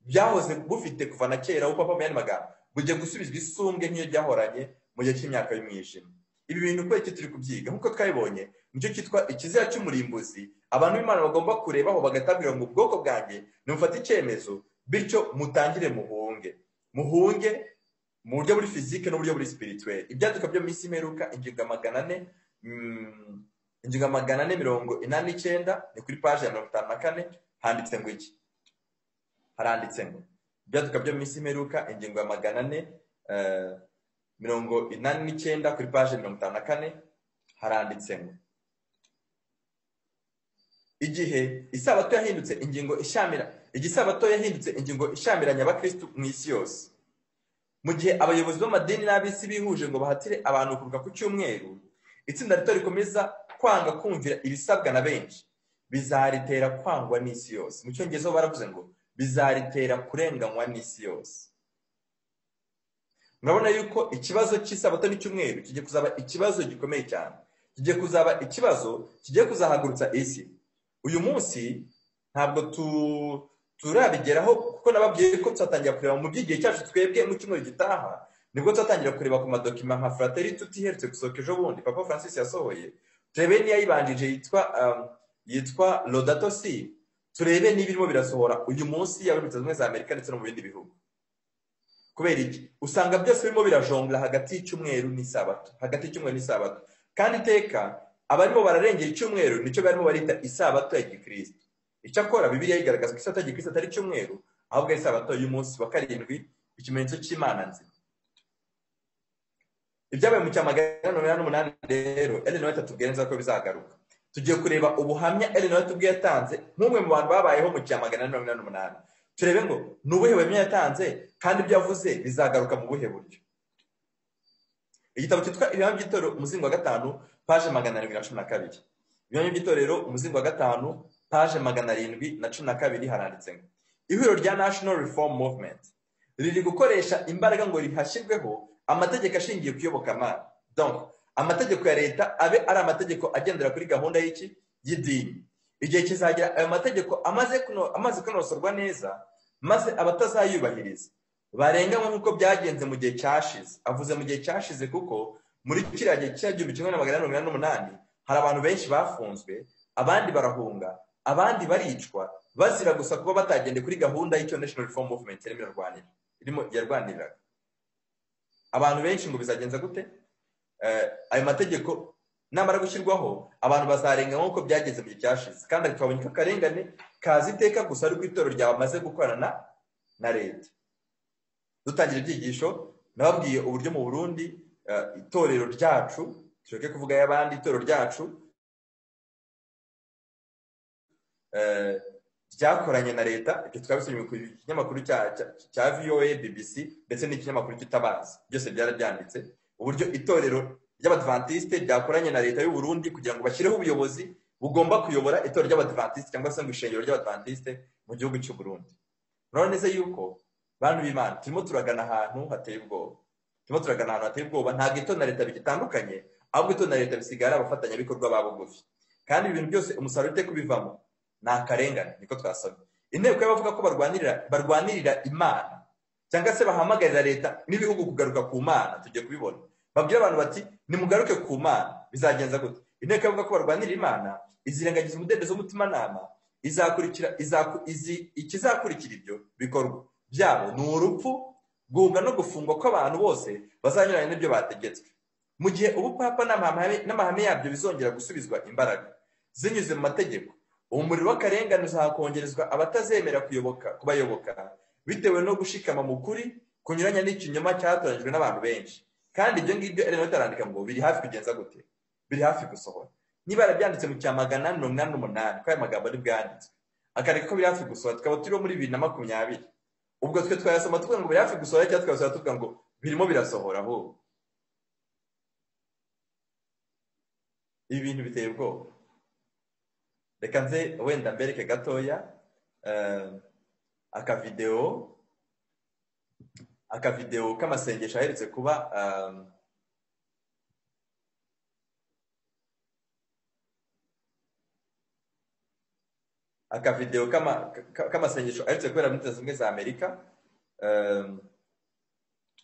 [SPEAKER 1] byahoze bufite kuva na kera. Ubupapa mu yandi magambo bugiye gusubizwa isumbwe nk'iyo byahoranye mu gihe cy'imyaka y'umwijima. Ibi bintu uko iki turi kubyiga nk'uko twabibonye, nicyo cyitwa ikizira cy'umurimbuzi. Abantu b'Imana bagomba kurebaho bagatabwira ngo ubwoko bwanjye nimufate icyemezo, bityo mutangire muhunge mu buryo buri fizike n'uburyo buri spirituel. Ibyaduka byo minsi imperuka ingingo 489 ni kuri page ya 54. Handitse ngo iki? Haranditse ngo ibyaduka byo minsi imperuka ingingo ya 489 kuri page 54. Haranditse ngo igihe isabato yahindutse ingingo ishamiranya abakristo mu isi yose, mu gihe abayobozi b'amadini n'ab'isi bihuje ngo bahatire abantu kuruka ku cyumweru, itsinda rito rikomeza kwanga kumvira ibisabwa na benshi, bizaritera kwangwa n'isi yose. Mu cyongezo baravuze ngo bizaritera kurenganywa n'isi yose. Murabona yuko ikibazo cy'isabato n'icyumweru kigiye kuzaba ikibazo gikomeye cyane, kigiye kuzaba ikibazo kigiye kuzahagurutsa isi. uyu munsi ntabwo turabigeraho kuko nababwiye ko tuzatangira kureba mu by'igihe cyacu twebwe mu cyumweru gitaha nibwo tuzatangira kureba ku madokima nka Fratelli Tutti iherutse gusohoka ejo bundi Papa Francis yasohoye turebe n'iyayibanjije yitwa Laudato Si turebe niba irimo birasohora uyu munsi yaba muri Leta Zunze Ubumwe za Amerika ndetse no mu bindi bihugu kubera iki usanga byose birimo birajongla hagati y'icyumweru n'isabato kandi iteka abarimo bararengera icyumweru nicyo barimo barita isabato ya gikristo icyakora Bibiliya igaragaza ko isabato ya gikristo atari icyumweru ahubwo ari isabato y'umunsi wa karindwi ikimenyetso cy'Imana nzima ibyabaye mu cyamagana 8 rero Ellen White atubwira neza ko bizagaruka tugiye kureba ubuhamya Ellen White ubwe yatanze nk'umwe mu bantu babayeho mu cyamagana 8 turebe ngo nubuhe buhamya yatanze kandi ibyo yavuze bizagaruka mu buhe buryo igitabo cyitwa Ibihamya by'itorero umuzingo wa 5 page 712 Ibihamya by'itorero umuzingo wa 5 page 712 haranditse ngo ihuriro rya National Reform Movement riri gukoresha imbaraga ngo rihashyirweho amategeko ashingiye ku iyobokamana donc amategeko ya leta abe ari amategeko agendera kuri gahunda y'idini igihe kizagira ayo mategeko amaze kunosorwa neza maze abatazayubahiriza barenganywa nk'uko byagenze mu gihe cyashize avuze mu gihe cyashize kuko muri kiriya gihe cya 1988 hari abantu benshi bafunzwe abandi barahunga abandi baricwa bazira gusa kuba batagendeye kuri gahunda y'icyo National Reform Movement irimo yarwaniriraga abantu benshi ngo bizagenza gute ayo mategeko namara gushyirwaho abantu bazarenga nk'uko byageze mu gihe cyashize kandi twabonye ko akarengane kazi iteka gusa ari itorero ryamaze gukorana na leta dutangira ibyigisho nababwiye uburyo mu Burundi itorero ryacu tureke kuvuga y'abandi itorero ryacu ryakoranye na leta ibyo twabisomye ku kinyamakuru cya VOA BBC ndetse n'ikinyamakuru cy'Itabaza byose byarabyanditse uburyo itorero ry'Abadventiste ryakoranye na leta y'u Burundi kugira ngo bashyireho ubuyobozi bugomba kuyobora itorero ry'Abadventiste cyangwa se ngo ishengero ry'Abadventiste mu gihugu cy'u Burundi urabona neza yuko bantu b'Imana turimo turagana ahantu hateye ubwoba ntabwo itorero na leta bigitandukanye ahubwo itorero na leta bisigara abafatanyabikorwa ba bugufi kandi ibintu byose umusaruro uteka kubivamo ni akarengane niko twasabye inteko y'abavuga ko barwanirira Imana cyangwa se bahamagarira leta n'ibihugu kugaruka ku Mana tugiye kubibona babwira abantu bati nimugaruke ku Mana bizagenza gute inteko y'abavuga ko barwanirira Imana izirengagiza umudendezo w'umutimanama ikizakurikira ibyo bikorwa byabo ni urupfu guhunga no gufungwa kw'abantu bose bazanyuranye n'ibyo bategetswe mu gihe ubupapa n'amahame yabyo bizongera gusubizwa imbaraga zinyuze mu mategeko umuriro w'akarengane uzakongerezwa abatazemera kubayoboka bitewe no gushikama mu kuri kunyuranya n'ikinyoma cyatoranyijwe n'abantu benshi kandi ibyo ngibyo Ellen White arandika ngo biri hafi kugenza gute biri hafi gusohora niba yarabyanditse mu cyamagana 88 ko aya magambo ari bwanditswe akareka ko biri hafi gusohora tukaba turiho muri 2020 ubwo twe twayasoma tuvuga ngo biri hafi gusohora cyangwa twasoma tuvuga ngo birimo birasohora ahubwo ibi bintu biteye ubwoba reka nze wenda mbereke gatoya akavideo k'amasengesho aherutse kuba akavideo k'amasengesho aherutse kubera muri Leta Zunze Ubumwe za Amerika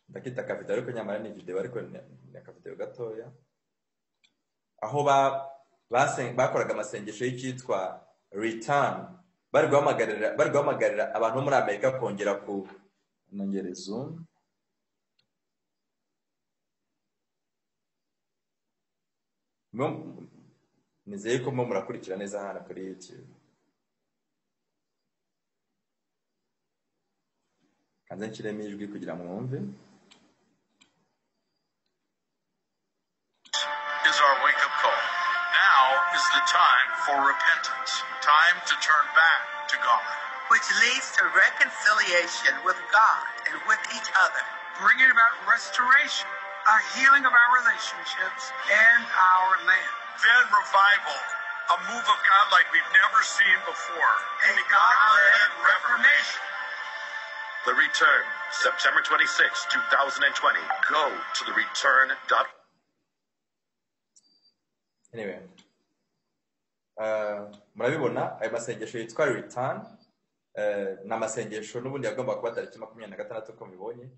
[SPEAKER 1] ndakita akavideo ariko nyamara ni video ariko ni akavideo gatoya aho bakoraga amasengesho y'icyitwa return bari guhamagarira abantu bo muri Amerika kongera ku nongerezo nizeye ko murakurikira neza hano kuri YouTube kanze nshyiremo ijwi kugira ngo mwumve
[SPEAKER 2] is our wake-up call. Now is the time for repentance, time to turn back to God,
[SPEAKER 3] which leads to reconciliation with God and with each other,
[SPEAKER 2] bringing about restoration,
[SPEAKER 3] a healing of our relationships and our land.
[SPEAKER 2] then revival, a move of God like we've never seen before,
[SPEAKER 3] A God-led reformation.
[SPEAKER 2] The Return, September 26, 2020. Go to thereturn.org.
[SPEAKER 1] Anyway, murabibona ayo masengesho yitwa return. Ni amasengesho n'ubundi yagomba kuba tariki 26 ko mibonye.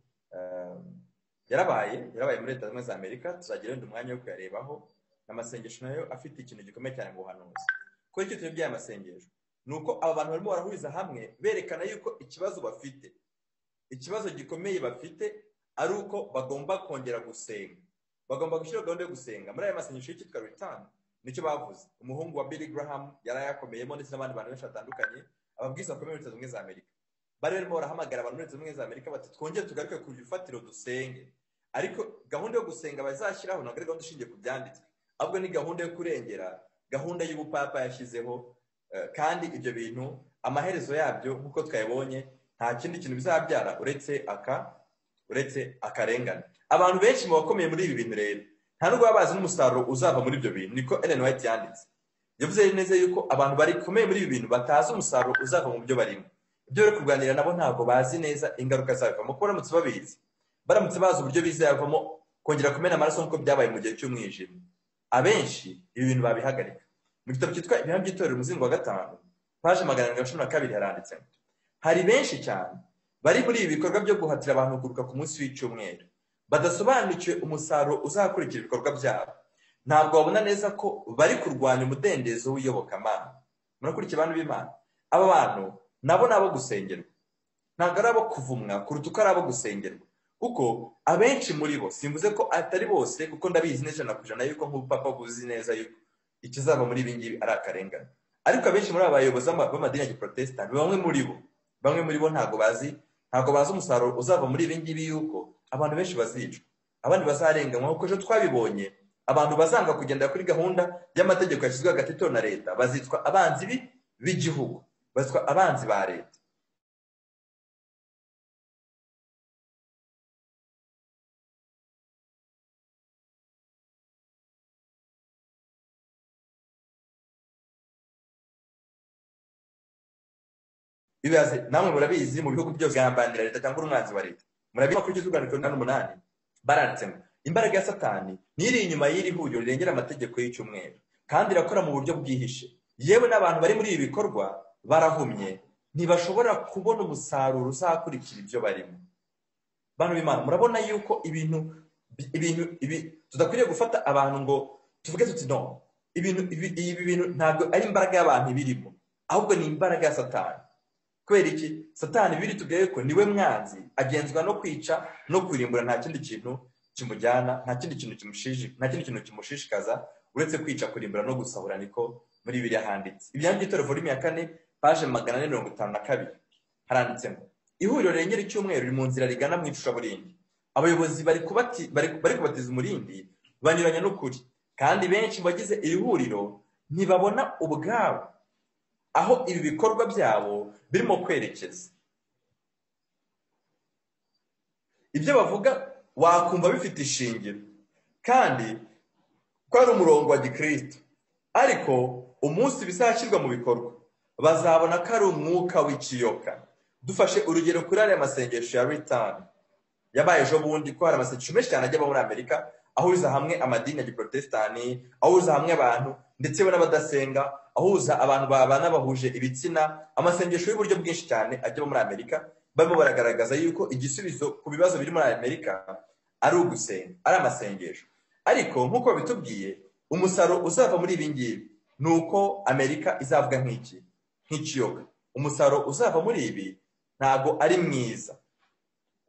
[SPEAKER 1] Yarabaye muri Leta Zunze za Amerika, tuzagira undi mwanya wo kuyarebaho. Amasengesho nayo afite ikintu gikomeye cyane mu buhanuzi. Ko icyo turi by'aya masengesho nuko aba bantu barimo barahuriza hamwe berekana yuko ikibazo bafite, ikibazo gikomeye bafite ari uko bagomba kongera gusenga, bagomba gushyira gahunda yo gusenga. Muri aya masengesho y'ikitwa return nicyo bavuze. Umuhungu wa Billy Graham yarayakomeyemo ndetse n'abandi bantu benshi batandukanye, ababwiza bakomeye muri Leta Zunze za Amerika. Bari barimo barahamagara abantu muri Leta Zunze za Amerika bati twongere tugaruke ku bifatiro dusenge. Ariko gahunda yo gusenga bazashyiraho ntabwo ari gahunda ishingiye ku byanditswe, ahubwo ni gahunda yo kurengera gahunda y'ubupapa yashyizeho. Kandi ibyo bintu amaherezo yabyo nk'uko twayibonye nta kindi kintu bizabyara uretse akarengane. Abantu benshi mu bakomeye muri ibi bintu rero nta nubwo baba bazi n'umusaruro uzava muri ibyo bintu. Niko Ellen White yanditse, yavuze neza yuko abantu barikomeye muri ibi bintu batazi umusaruro uzava mu byo barimo. Ibyo bari kuganira nabo ntabwo bazi neza ingaruka zavamo, kuko baramutse babizi, baramutse bazi uburyo bizavamo kongera kumena amaraso nk'uko byabaye mu gihe cy'umwijima, abenshi ibi bintu babihagarika. Mu gitabo cyitwa Ibihamya by'itorero umuzingo wa 5 paje 112 haranditse, hari benshi cyane bari muri ibi bikorwa byo guhatira abantu kuguruka ku munsi w'icyumweru badasobanukiwe umusaruro uzakurikira ibikorwa byabo. Ntabwo babona neza ko bari kurwanya umudendezo w'iyobokamana. Murakurikiye abantu b'Imana, aba bantu nabo nabo gusengerwa, ntabwo ari abo kuvumwa kuruta uko ari abo gusengerwa, kuko abenshi muri bo, simvuze ko atari bose kuko ndabizi neza ijana yuko nk'ubupapa buzi neza yuko ikizava muri ibi ngibi ari akarengane, ariko abenshi muri abayobozi b'amadini ya Giprotestant bamwe muri bo ntabwo bazi umusaruro uzava muri ibi ngibi, yuko abantu benshi bazicwa, abandi bazarenganywa. Kuko ejo twabibonye, abantu bazanga kugendera kuri gahunda y'amategeko yashyizwe hagati y'Itorero na Leta bazitwa abanzi b'igihugu, bazitwa abanzi ba Leta. Bibaze namwe murabizi mu bihugu byose gambanira Leta cyangwa umwanzi wa Leta. Murabizi ko kugeza uganira na 8 baranditse ngo imbaraga ya Satani niri inyuma y'iri huriro rirengera amategeko y'icyumweru kandi irakora mu buryo bwihishe. Yewe n'abantu bari muri ibi bikorwa barahumye, ntibashobora kubona umusaruro uzakurikira ibyo barimo. Bantu b'Imana, murabona yuko ibintu tudakwiriye gufata abantu ngo tuvuge tuti no, ibi bintu ntabwo ari imbaraga y'abantu birimo, ahubwo ni imbaraga ya Satani. Kubera iki? Satani biri tubwiye ko niwe mwanzi, agenzwa no kwica no kurimbura, nta kindi kintu kimujyana, nta kindi kintu kimushishikaza uretse kwica, kurimbura no gusahura. Niko muri Bibiliya handitse. Ibihamya by'itorero volume ya 4 paje 452 haranditse ngo ihuriro rirengera icyumweru riri mu nzira rigana mu icuraburindi. Abayobozi bari kubatiza umurindi banyuranya n'ukuri, kandi benshi bagize iri huriro ntibabona ubwabo aho ibi bikorwa byabo birimo kwerekeza. Ibyo bavuga wakumva bifite ishingiro kandi ko ari umurongo wa Gikristo, ariko umunsi bizashyirwa mu bikorwa bazabona ko ari umwuka w'ikiyoka. Dufashe urugero kuri aya masengesho ya return yabaye ejo bundi, ko hari amasengesho menshi cyane ajya muri Amerika ahuza hamwe amadini ya Giprotestani, ahuza hamwe abantu ndetse n'abadasenga, ahuza abantu babana bahuje ibitsina. Amasengesho y'uburyo bwinshi cyane ajya muri Amerika, barimo baragaragaza yuko igisubizo ku bibazo biri muri Amerika ari ugusenga, ari amasengesho. Ariko nk'uko bitubwiye, umusaruro uzava muri ibi ngibi ni uko Amerika izavuga nk'ikiyoga. Umusaruro uzava muri ibi ntabwo ari mwiza,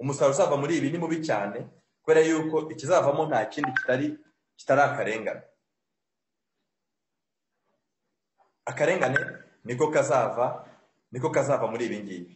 [SPEAKER 1] umusaruro uzava muri ibi ni mubi cyane, kubera yuko ikizavamo nta kindi kitari akarengane. Akarengane niko kazava muri ibi ngibi.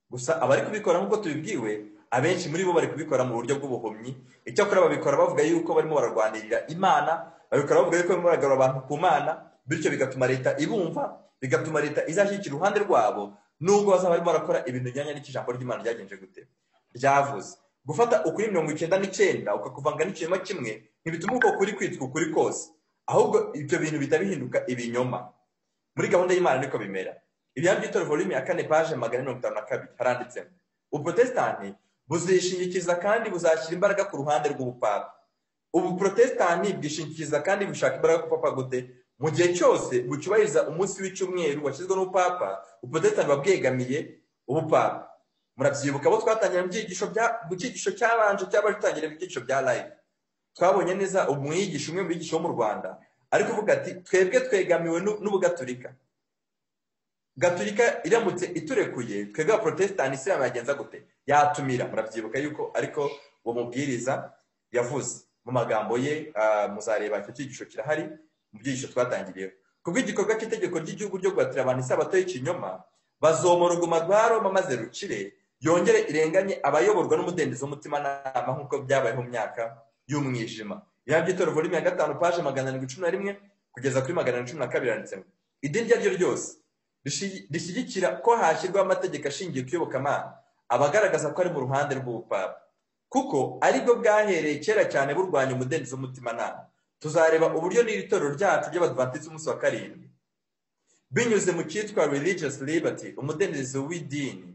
[SPEAKER 1] Gusa abari kubikora nk'uko tubibwiwe, abenshi muri bo bari kubikora mu buryo bw'ubuhumyi. Icyakora babikora bavuga yuko barimo bararwanirira Imana, babikora bavuga yuko barimo baragarura abantu ku Mana, bityo bigatuma Leta ibumva, bigatuma Leta izashyigikira uruhande rwabo, nubwo bazaba barimo barakora ibintu bijyanye n'ikijambo ry'Imana ryagenje gute ryavuze. Gufata ukuri 99 ukakuvanga n'ikinyoma kimwe ntibituma uko kuri kwitwa ukuri kose, ahubwo ibyo bintu bitabihinduka ibinyoma. Muri gahunda y'Imana niko bimera. Ibihamya by'itorero volume ya 4 paje 452 haranditse Ubuprotestani buzishingikiza kandi buzashyira imbaraga ku ruhande rw'ubupapa. ubu protestani bwishingikiza kandi bushaka imbaraga ku papa gute mu gihe cyose bucyubahiriza umunsi w'icyumweru washyizweho n'upapa uprotestani babwegamiye ubupapa. Murabyibuka abo twatangira mu cyigisho cyabanje cyaba gitangira mu cyigisho bya live, twabonye neza umwigisha umwe mu bigisha wo mu Rwanda ari kuvuga ati twebwe twegamiwe n'ubugatolika. Gatolika iramutse iturekuye twebwe abaprotestani Islam yagenza gute? Yatumira. Murabyibuka yuko ariko uwo mubwiriza yavuze mu magambo ye. Muzareba icyo cyigisho kirahari mu byigisho twatangiriyeho. Kubw'igikorwa cy'itegeko ry'igihugu ryo guhatira abantu isabato y'ikinyoma, bazomora uruguma rwa Roma maze rukire, yongere irenganye abayoborwa n'umudendezo w'umutimanama nk'uko byabayeho mu myaka y'umwijima. By'itorero volume ya 5 page 711 kugeza kuri 712 yanditsemo idini ryo ryose rishyigikira ko hashyirwaho amategeko ashingiye ku iyobokamana abagaragaza ko ari mu ruhande rw'ubupapa, kuko aribwo bwahereye kera cyane burwanya umudendezo w'umutimanama. Tuzareba uburyo n'iri torero ryacu ry'Abadventiste umunsi wa karindwi binyuze mu cyitwa religious liberty, umudendezo w'idini,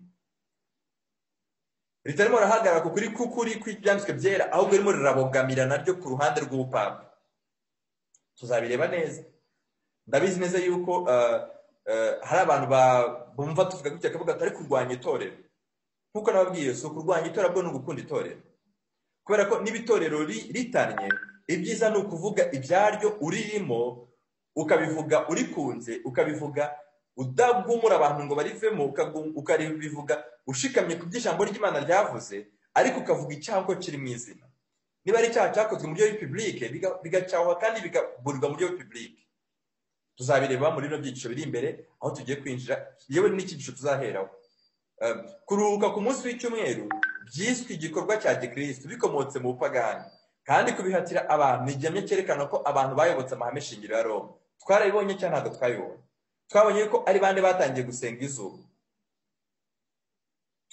[SPEAKER 1] ritarimo rahagarara ku kuri kw'ibyanditswe byera, ahubwo ririmo rirabogamira naryo ku ruhande rw'ubupapa. Tuzabireba neza. Ndabizi neza yuko hari abantu bumva tuvuga gutya akavuga atari kurwanya itorero. Nkuko nababwiye, so kurwanya itorero bwo n'ugukunda itorero, kubera ko n'ibitorero ritanye ibyiza ni ukuvuga ibyaryo uririmo, ukabivuga urikunze, ukabivuga udagumura abantu ngo barivemo, ukaribivuga ushikamye ku by'ijambo ry'Imana ryavuze, ariko ukavuga icyaha ko kiri mu izina. Niba ari icyaha cyakozwe mu buryo public bigacahwa kandi bikaburirwa mu buryo public. Tuzabireba muri no byigisho biri imbere aho tugiye kwinjira, yewe n'icyigisho tuzaheraho. Kuruhuka ku munsi w'icyumweru byiswe igikorwa cya gikristo bikomotse mu bupagani, kandi kubihatira abantu n'igihamya cyerekana ko abantu bayobotse amahame shingiro ya Roma. Twarabibonye cyane ntabwo twabibonye. Twabonye ko ari bande batangiye gusenga izuba.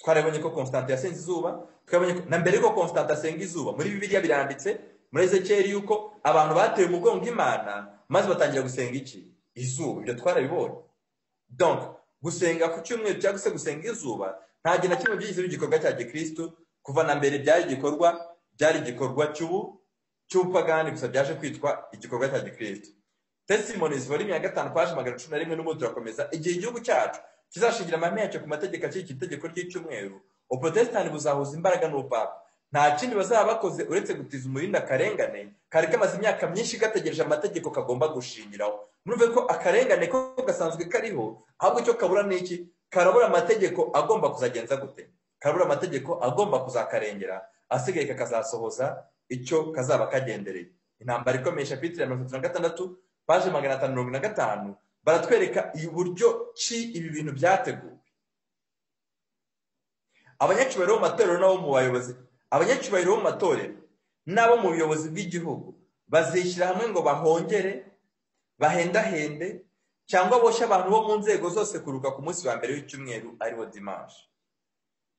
[SPEAKER 1] Twarabonye ko Constantine yasenze izuba, twabonye na mbere ko Constantine asenga izuba muri Bibiliya biranditse muri Ezekiel yuko abantu batewe umugongo Imana maze batangira gusenga iki? Izuba. Ibyo twarabibonye. Donc gusenga ku cyumweru cyangwa se gusenga izuba nta gihe na kimwe byigize igikorwa cya gikristo. Kuva na mbere byari igikorwa cy'ubupagani, gusa byaje kwitwa igikorwa cya gikristo. Testimonies volume ya 5 page 111 n'ubu turakomeza. Igihe igihugu cyacu kizashingira amahame yacyo ku mategeko y'iki tegeko ry'icyumweru, uprotestani buzahuza imbaraga n'ubupapa. Nta kindi bazaba bakoze uretse gutiza umurinda akarengane kari kamaze imyaka myinshi gategereje amategeko kagomba gushingiraho. Murumve ko akarengane ko gasanzwe kariho, ahubwo icyo kabura n'iki? Karabura amategeko agomba kuzagenza gute? Karabura amategeko agomba kuzakarengera, asigaye kakazasohoza icyo kazaba kagendereye. Intambara ikomeye chapitre ya 36 page 555 baratwereka uburyo ki ibi bintu byateguwe. Abanyacyubahiro mu matorero n'abo mu bayobozi, abanyacyubahiro mu matorero n'abo mu buyobozi bw'igihugu bazishyira hamwe ngo bahongere, bahendahende cyangwa boshye abantu bo mu nzego zose kuruka ku munsi wa mbere w'icyumweru ariwo dimanche.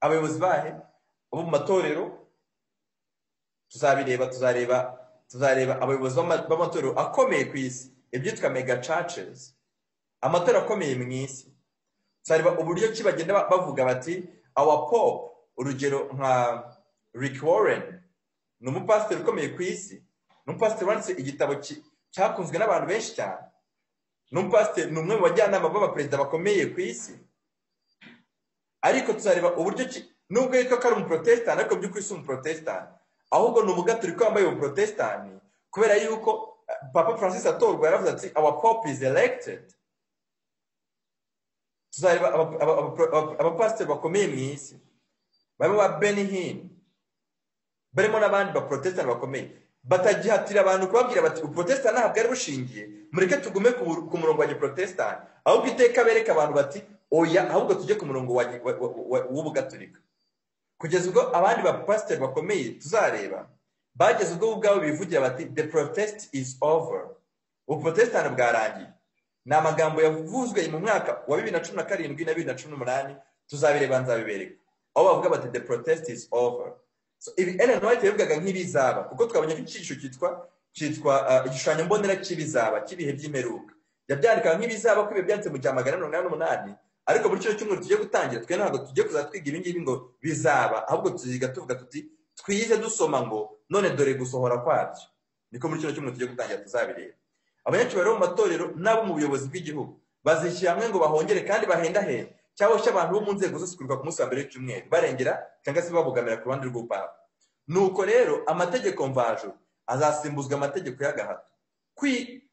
[SPEAKER 1] Abayobozi bahe bo mu matorero tuzareba abayobozi b'amatorero akomeye ku isi, ibyitwa mega churches, amatorero akomeye mu isi. Tuzareba uburyo ki bagenda bavuga bati our pope. Urugero nka Rick Warren ni umupasiteri ukomeye ku isi, ni umupasiteri wanditse igitabo cyakunzwe n'abantu benshi cyane, ni umupasiteri, ni umwe mu bajyanama b'abaperezida bakomeye ku isi. Ariko tuzareba uburyo nubwo yitwa ko ari umuprotestani, ariko by'ukuri si umuprotestani, ahubwo ni umugatolika wambaye ubuprotestani, kubera yuko Papa Francis atorwa yaravuze ati our pope is elected. Tuzareba abapasiteri bakomeye mu isi, barimo ba Benny Hinn, barimo n'abandi baprotestani bakomeye, batagihatira abantu kubabwira bati uprotestani ntabwo ari bushingiye, mureke tugume ku murongo wa giprotestani, ahubwo iteka bereka abantu bati oya, ahubwo tujye ku murongo w'ubugatolika. Kugeza ubwo abandi bapasiteri bakomeye tuzareba bageze ubwo ubwabo bivugira bati the protest is over, uprotestani bwarangiye. Ni amagambo yavuzwe mu mwaka wa 2017 na 2018, tuzabireba nzabibereka aho bavuga bati the protest is over. So ibi Ellen White yavugaga nk'ibizaba, kuko twabonye ko icyiciro cyitwa igishushanyo mbonera cy'ibizaba cy'ibihe by'imperuka. Yabyandika nk'ibizaba ko ibi byanditse mu cya 188, ariko muri cyo cyumweru tugiye gutangira twe ntabwo tugiye kuzatwiga ibi ngibi ngo bizaba, ahubwo tuziga tuvuga tuti twize dusoma ngo none dore gusohora kwabyo. niko muri kino cyumweru tugiye gutangira tuzabireba. Abanyacyubahiro mu matorero n'abo mu buyobozi bw'igihugu bazishyira hamwe ngo bahongere kandi bahendahende cyangwa se abantu bo mu nzego zose kuruka ku munsi wa mbere w'icyumweru barengera cyangwa se babogamira ku ruhande rw'upapa. Nuko rero amategeko mvajuru azasimbuzwa amategeko y'agahato.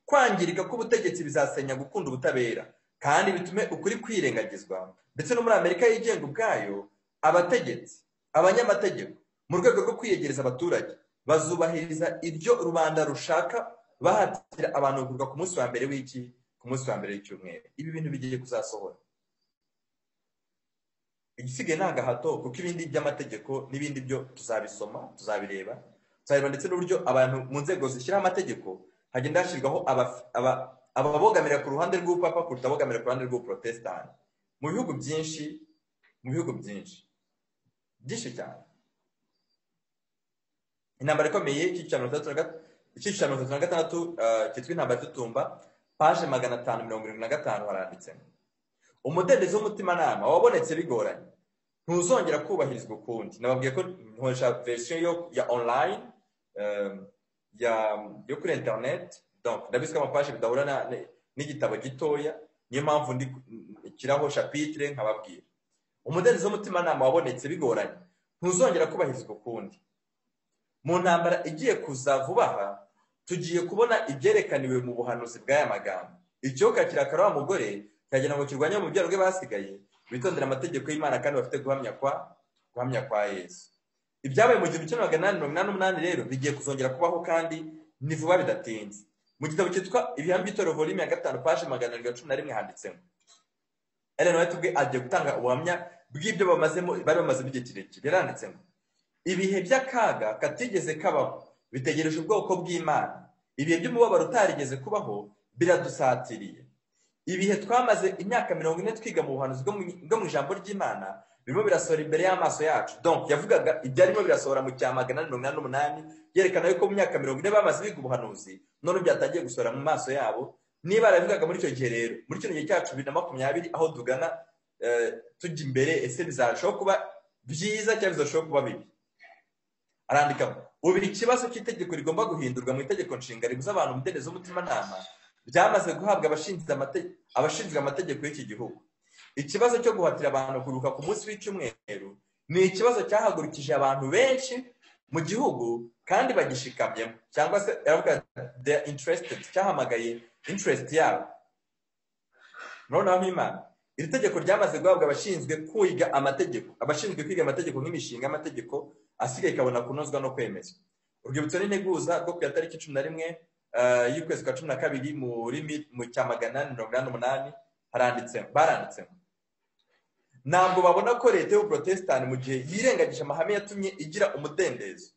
[SPEAKER 1] Kwangirika k'ubutegetsi bizasenya gukunda ubutabera kandi bitume ukuri kwirengagizwa. Ndetse no muri Amerika yigenga ubwayo, abategetsi, abanyamategeko mu rwego rwo kwiyegereza abaturage bazubahiriza ibyo rubanda rushaka bahatira abantu kuruka ku munsi wa mbere ku munsi wa mbere w'icyumweru. Ibi bintu bigiye kuzasohora. Igisigaye ni agahato kuko ibindi by'amategeko n'ibindi byo tuzabisoma, tuzabireba ndetse n'uburyo abantu mu nzego zishyiraho amategeko hagenda hashyirwaho ababogamira ku ruhande rw'upapa kuruta abogamira ku ruhande rw'ubuprotestani. Mu bihugu byinshi cyane. Intambara ikomeye icyiciro 36 cyitwa intambara y'itutumba, paje 575 haranditse: umudendezo w'umutimanama wabonetse bigoranye ntuzongera kubahirizwa ukundi. Nababwiye ko nkoresha version ya online yo kuri internet, donc ndabiswe amapaje bidahura n'igitabo gitoya, niyo mpamvu ndikiraho chapitre nkababwira. Umudendezo w'umutimanama wabonetse bigoranye ntuzongera kubahirizwa ukundi. Mu ntambara igiye kuza vuba aha tugiye kubona ibyerekaniwe mu buhanuzi bw'aya magambo. Ikiyoka kirakara wa mugore cyagira ngo kirwanye mu byaro bwe basigaye bitondera amategeko y'Imana kandi bafite guhamya kwa Yesu. Ibyabaye mu 1988 rero bigiye kuzongera kubaho kandi ni vuba bidatinze. Mu gitabo cyitwa Ibihamya by'itorero volume ya 5 page 111 handitsemo: Ellen White ubwe agiye gutanga ubuhamya bw'ibyo bari bamazemo igihe kirekire. Yaranditsemo: ibihe by'akaga katigeze kabaho bitegereje ubwoko bw'Imana. Ibihe by'umubabaro utarigeze kubaho biradusatiriye. Ibihe twamaze imyaka 40 twiga mu buhanuzi bwo mu ijambo ry'Imana birimo birasohora imbere y'amaso yacu. Donc yavugaga ibyarimo birasohora mu cya 888 yerekana yuko mu myaka 40 bamaze biga ubuhanuzi none byatangiye gusohora mu maso yabo. Niba arabivugaga muri icyo gihe rero muri kino gihe cyacu 2020 aho tugana tujya imbere, ese bizarushaho kuba byiza cyangwa bizarushaho kuba bibi? Arandikamo: ubu ikibazo cy'itegeko rigomba guhindurwa mu itegeko nshinga ribuza abantu umudendezo w'umutimanama byamaze guhabwa abashinzwe amategeko y'iki gihugu. Ikibazo cyo guhatira abantu kuruka ku munsi w'icyumweru ni ikibazo cyahagurukije abantu benshi mu gihugu kandi bagishikamyemo, cyangwa se yavuga they interested, cyahamagaye interest yabo. Noneho Imana iri tegeko ryamaze guhabwa abashinzwe kwiga amategeko nk'imishinga y'amategeko asigaye ikabona kunozwa no kwemezwa. Urwibutso n'integuza rwo ku ya tariki 11 y'ukwezi kwa 12 mu cya 888 baranditsemo: ntabwo babona ko leta y'ubuprotestani mu gihe yirengagije amahame yatumye igira umudendezo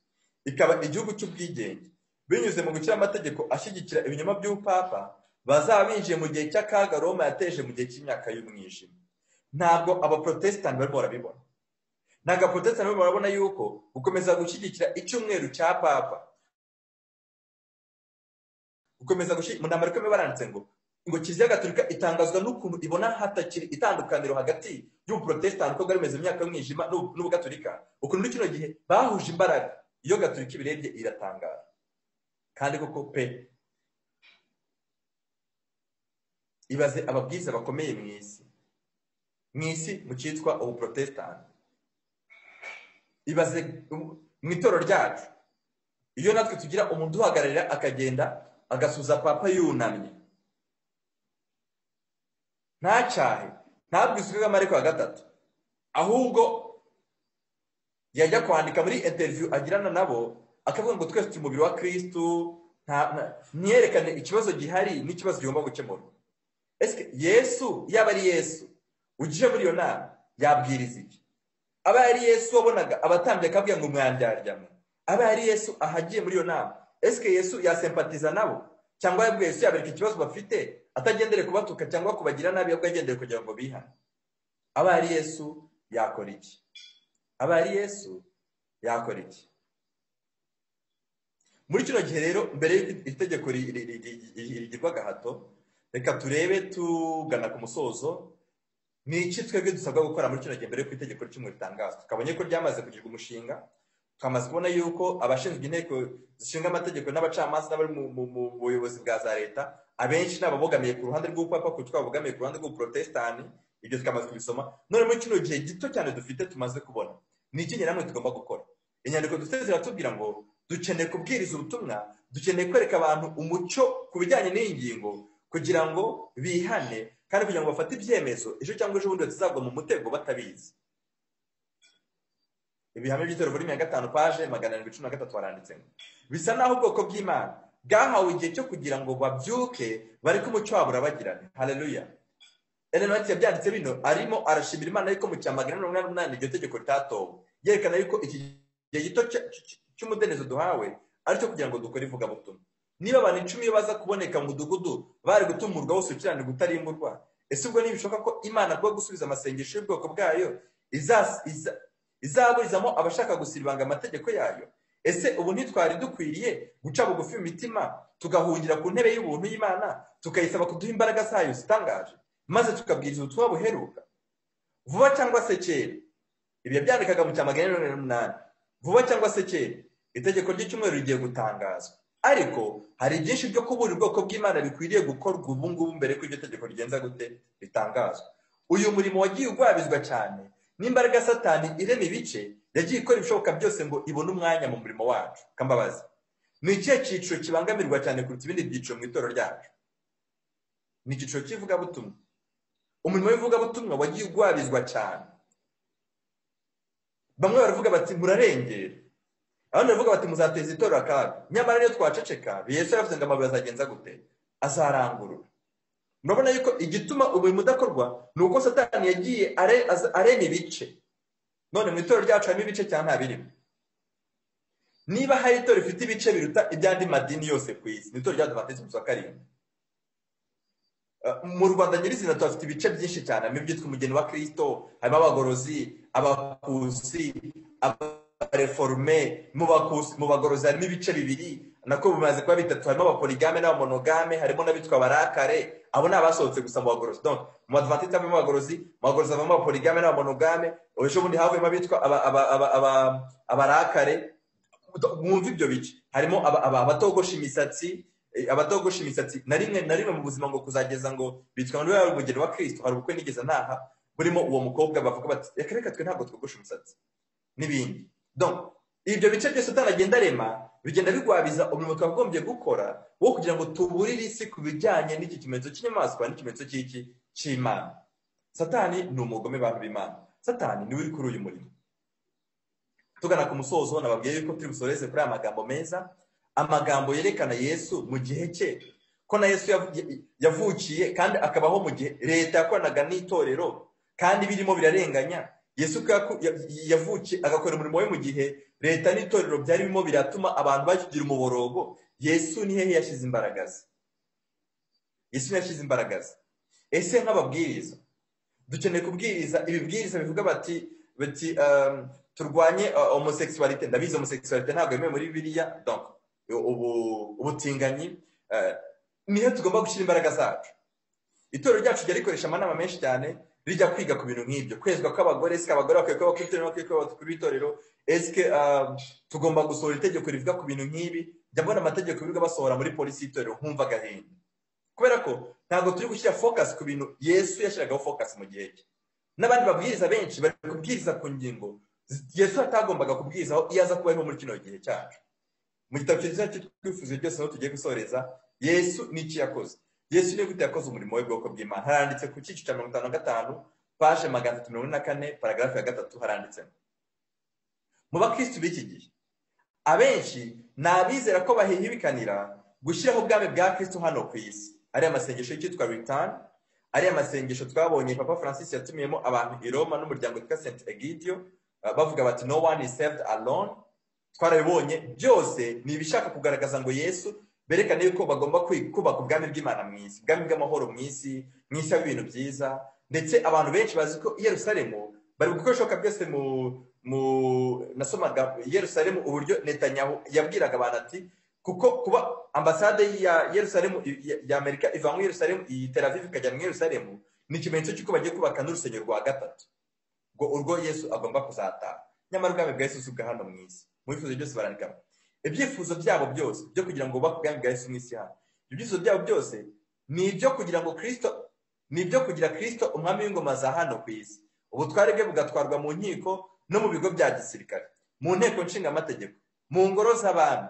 [SPEAKER 1] ikaba igihugu cy'ubwigenge binyuze mu gukira amategeko ashyigikira ibinyoma by'upapa bazaba binjiye mu gihe cy'akaga Roma yateje mu gihe cy'imyaka y'umwijima. Ntabwo abaprotestani barimo barabibona. Ntabwo abaprotestani barimo barabona yuko gukomeza gushyigikira icyumweru cya papa, gukomeza mu ntambara ikomeye baranditse ngo Kiliziya Gatolika itangazwa n'ukuntu ibona hatakiri itandukaniro hagati y'ubuprotestani uko bwari bumeze imyaka y'umwijima n'ubugatolika, ukuntu muri kino gihe bahuje imbaraga. Iyo Gatolika ibirebye iratangara kandi koko pe. Ibaze ababwiza bakomeye mu isi mu cyitwa ubuprotestani. Ibaze mu itorero ryacu iyo natwe tugira umuntu uhagararira akagenda agasuza papa yunamye, ntacyahe, ntabwiswe Mariko wa 3, ahubwo yajya kwandika muri interview agirana nabo akavuga ngo twese turi umubiri wa Kristo, ntiyerekane ikibazo gihari n'ikibazo gigomba gukemurwa. Ese Yesu yaba ari Yesu ugije muri iyo nama yabwiriza iki? Aba ari Yesu wabonaga abatambye akabwira ngo mwandaryamwe? Aba ari Yesu ahagiye muri iyo nama, ese Yesu yasempatiza nabo cyangwa yabwiye Yesu yabereka ikibazo bafite atagendere kubatuka cyangwa kubagira nabi, ahubwo agendere kugira ngo bihane? Aba ari Yesu yakora iki? Aba ari Yesu yakora iki? Muri kino gihe rero mbere itegeko rigirwa gahato, reka turebe tugana ku musozo ni iki twebwe dusabwa gukora muri kino gihe mbere yo itegeko cy'umwe ritangazwa. Tukabonye ko ryamaze kugirwa umushinga, twamaze kubona yuko abashinzwe inteko zishinga amategeko n'abacamanza n'abari mu buyobozi bwa za leta abenshi n'ababogamiye ku ruhande rw'upapa kuko twabogamiye ku ruhande rw'uprotestani. Ibyo twamaze kubisoma. None muri kino gihe gito cyane dufite tumaze kubona ni iki nyine namwe tugomba gukora. Inyandiko dufite ziratubwira ngo dukeneye kubwiriza ubutumwa, dukeneye kwereka abantu umucyo ku bijyanye n'iyi ngingo kugira ngo bihane kandi kugira ngo bafate ibyemezo ejo cyangwa ejo bundi batazagwa mu mutego batabizi. Ibihame by'itoro volume ya 5 page 413 haranditse ngo bisa naho ubwoko bw'Imana bwahawe igihe cyo kugira ngo babyuke bari ko umucyo wabo urabagirane. Haleluya. Ellen White yabyanditse bino arimo arashimira Imana yuko mu cyamagana 88 iryo tegeko ritatowe, yerekana yuko iki gihe gito cy'umudendezo duhawe ari cyo kugira ngo dukore ivugabutumwa. Niba abantu 10 baza kuboneka mu mudugudu bari gutumurwa wose ukirane gutarimburwa, ese ubwo nibishoka ko Imana kuba gusubiza amasengesho y'ubwoko bwayo izaburizamo abashaka gusiribanga amategeko yayo? Ese ubu ntitwari dukwiriye guca bugufi imitima tugahungira ku ntebe y'ubuntu y'Imana tukayisaba kuduha imbaraga zayo zitangaje maze tukabwiriza ubutumwa buheruka? Vuba cyangwa se kera, ibyo byandikaga mu cyamagana 88, vuba cyangwa se kera itegeko ry'icyumweru rigiye gutangazwa, ariko hari byinshi byo kuburira ubwoko bw'Imana bikwiriye gukorwa ubu ngubu mbere ko iryo tegeko rigenza gute ritangazwa. Uyu murimo wagiye ugwabizwa cyane n'imbaraga Satani irema ibice, yagiye ikora ibishoboka byose ngo ibone umwanya mu murimo wacu. Kambabazi, ni ikihe cyiciro kibangamirwa cyane kuruta ibindi byiciro mu itorero ryacu? Ni icyiciro cy'ivugabutumwa. Umurimo w'ivugabutumwa wagiye ugwabizwa cyane. Bamwe baravuga bati murarengera, abandi baravuga bati muzateza itorero akaga. Nyamara niyo twaceceka, Yesu yavuze ngo amabuye azagenza gute? Azarangurura. Murabona yuko igituma umurimo udakorwa ni uko Satani yagiye arema ibice. None mu itorero ryacu harimo ibice cyane nta birimo. Niba hari itorero rifite ibice biruta ibyandi madini yose ku isi, ni itorero ry'Adventiste umunsi wa karindwi. Mu Rwanda nyirizina tuhafite ibice byinshi cyane, harimo ibyitwa umugeni wa Kristo, harimo abagorozi, abakusi, abareforme. Mu bagorozi harimo ibice bibiri, nako bimaze kuba bitatu, harimo abapoligame n'abamonogame, harimo n'abitwa barakare. Abo ni abasohotse gusa mu bagorozi. Donc mu Adventiste habamo abagorozi, mu bagorozi habamo abapoligame n'abamonogame, ejo bundi havuyemo abitwa abarakare. Mwumva ibyo bice. Harimo abatogosha imisatsi, na rimwe mu buzima ngo kuzageza ngo bitwa ngo ari umugeni wa Kristo. Hari ubukwe nigeze ntaha burimo uwo mukobwa bavuga bati reka twe ntabwo twogosha umusatsi n'ibindi. Donc ibyo bice byose utanagenda rema bigenda bigwabiza umurimo twagombye gukora wo kugira ngo tuburire isi ku bijyanye n'iki kimenyetso cy'inyamaswa n'ikimenyetso cy'Imana. Satani ni umugome bantu b'Imana. Satani niwe uri kuri uyu murimo. Tugana ku musozo nababwiye yuko turi busoreze kuri aya magambo meza, amagambo yerekana Yesu mu gihe cye, ko na Yesu yavukiye kandi akabaho mu gihe leta yakoranaga n'itorero kandi birimo birarenganya. Yesu yavukiye agakora umurimo we mu gihe leta n'itorero byari birimo biratuma abantu bakigira umuborogo. Yesu ni hehe yashyize imbaraga ze? Yesu yashyize imbaraga ze. Ese nk'ababwiriza dukeneye kubwiriza ibibwiriza bivuga bati turwanye homosexualité. Ndabizi homosexualité ntabwo yemewe muri Bibiliya. Donc ubutinganyi niho tugomba gushyira imbaraga zacu. Itorero ryacu rya rikoresha amanama menshi cyane rijya kwiga ku bintu nk'ibyo, kwezwa kw'abagore. Ese abagore bakwiye kuba ku itorero? Ese tugomba gusohora itegeko rivuga ku bintu nk'ibi? Jya mbona amategeko bivuga basohora muri polisi y'itorero nkumva agahinda, kubera ko ntabwo turi gushyira focus ku bintu Yesu yashyiragaho focus mu gihe cye. N'abandi babwiriza benshi bari kubwiriza ku ngingo Yesu atagombaga kubwirizaho iyo aza kuba ariho muri kino gihe cyacu. Mu gitabo cyiza cy'Itwifuzo byose aho tugiye gusoreza, Yesu n'iki yakoze? Yesu ni gute yakoze umurimo w'ubwoko bw'Imana? Haranditse ku cyiciro cya 55 page 344 paragraphe ya 3 haranditse mu bakristo b'iki gihe abenshi nabizera ko bahihibikanira gushyiraho ubwami bwa Kristo hano ku isi. Ari amasengesho y'itwa Return, ari amasengesho twabonye Papa Francis yatumiyemo abantu i Roma n'umuryango witwa Saint Egidio, bavuga bati no one is saved alone. Twarabibonye byose ni ibishaka kugaragaza ngo Yesu berekane yuko bagomba kubaka ubwami bw'Imana mu isi, ubwami bw'amahoro mu isi y'ibintu byiza. Ndetse abantu benshi bazi ko Yerusalemu bari gukoreshoka byose nasomaga Yerusalemu uburyo Netanyahu yabwiraga abantu ati kuko kuba ambasade ya Yerusalemu ya Amerika iva mu Yerusalemu i Tel Aviv ikajya mu Yerusalemu ni ikimenyetso cy'uko bagiye kubaka n'urusengero rwa gatatu ngo urwo Yesu agomba kuzataha. Nyamara ubwami bwa Yesu ubwa hano mu isi. mu bifuzo byose barandikamo ibyifuzo byabo byose byo kugira ngo bubake ubwami bwa Yesu mu isi hano. Ibyifuzo byabo byose ni ibyo kugira ngo Kristo, ni ibyo kugira Kristo umwami w'ingoma za hano ku isi. Ubutware bwe bugatwarwa mu nkiko no mu bigo bya gisirikare, mu nteko nshingaamategeko, mu ngoro z'abami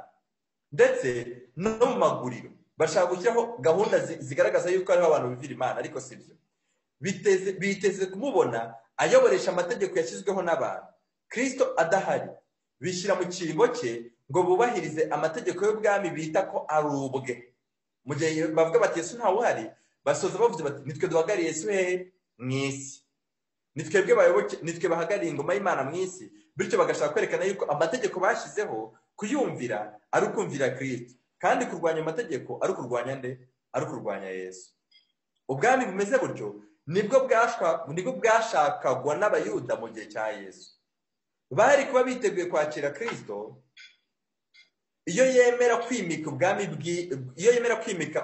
[SPEAKER 1] ndetse no mu maguriro. Bashaka gushyiraho gahunda zigaragaza yuko ariho abantu bivira Imana, ariko si byo. Biteze kumubona ayoboresha amategeko yashyizweho n'abantu. Kristo adahari, bishyira mu cyimbo cye ngo bubahirize amategeko y'ubwami bita ko ari ubwe. Mu gihe bavuga bati Yesu ntawe uhari, basoza bavuze bati nitwe duhagarariye Yesu hehe mu isi, nitwebwe bayoboke, nitwe bahagarariye ingoma y'Imana mu isi. Bityo bagashaka kwerekana yuko amategeko bashyizeho kuyumvira ari ukumvira Kristo, kandi kurwanya amategeko ari ukurwanya nde? Ari ukurwanya Yesu. Ubwami bumeze buryo nibwo bwashakagwa n'abayuda mu gihe cya Yesu. Bari kuba biteguye kwakira Kristo iyo yemera kwimika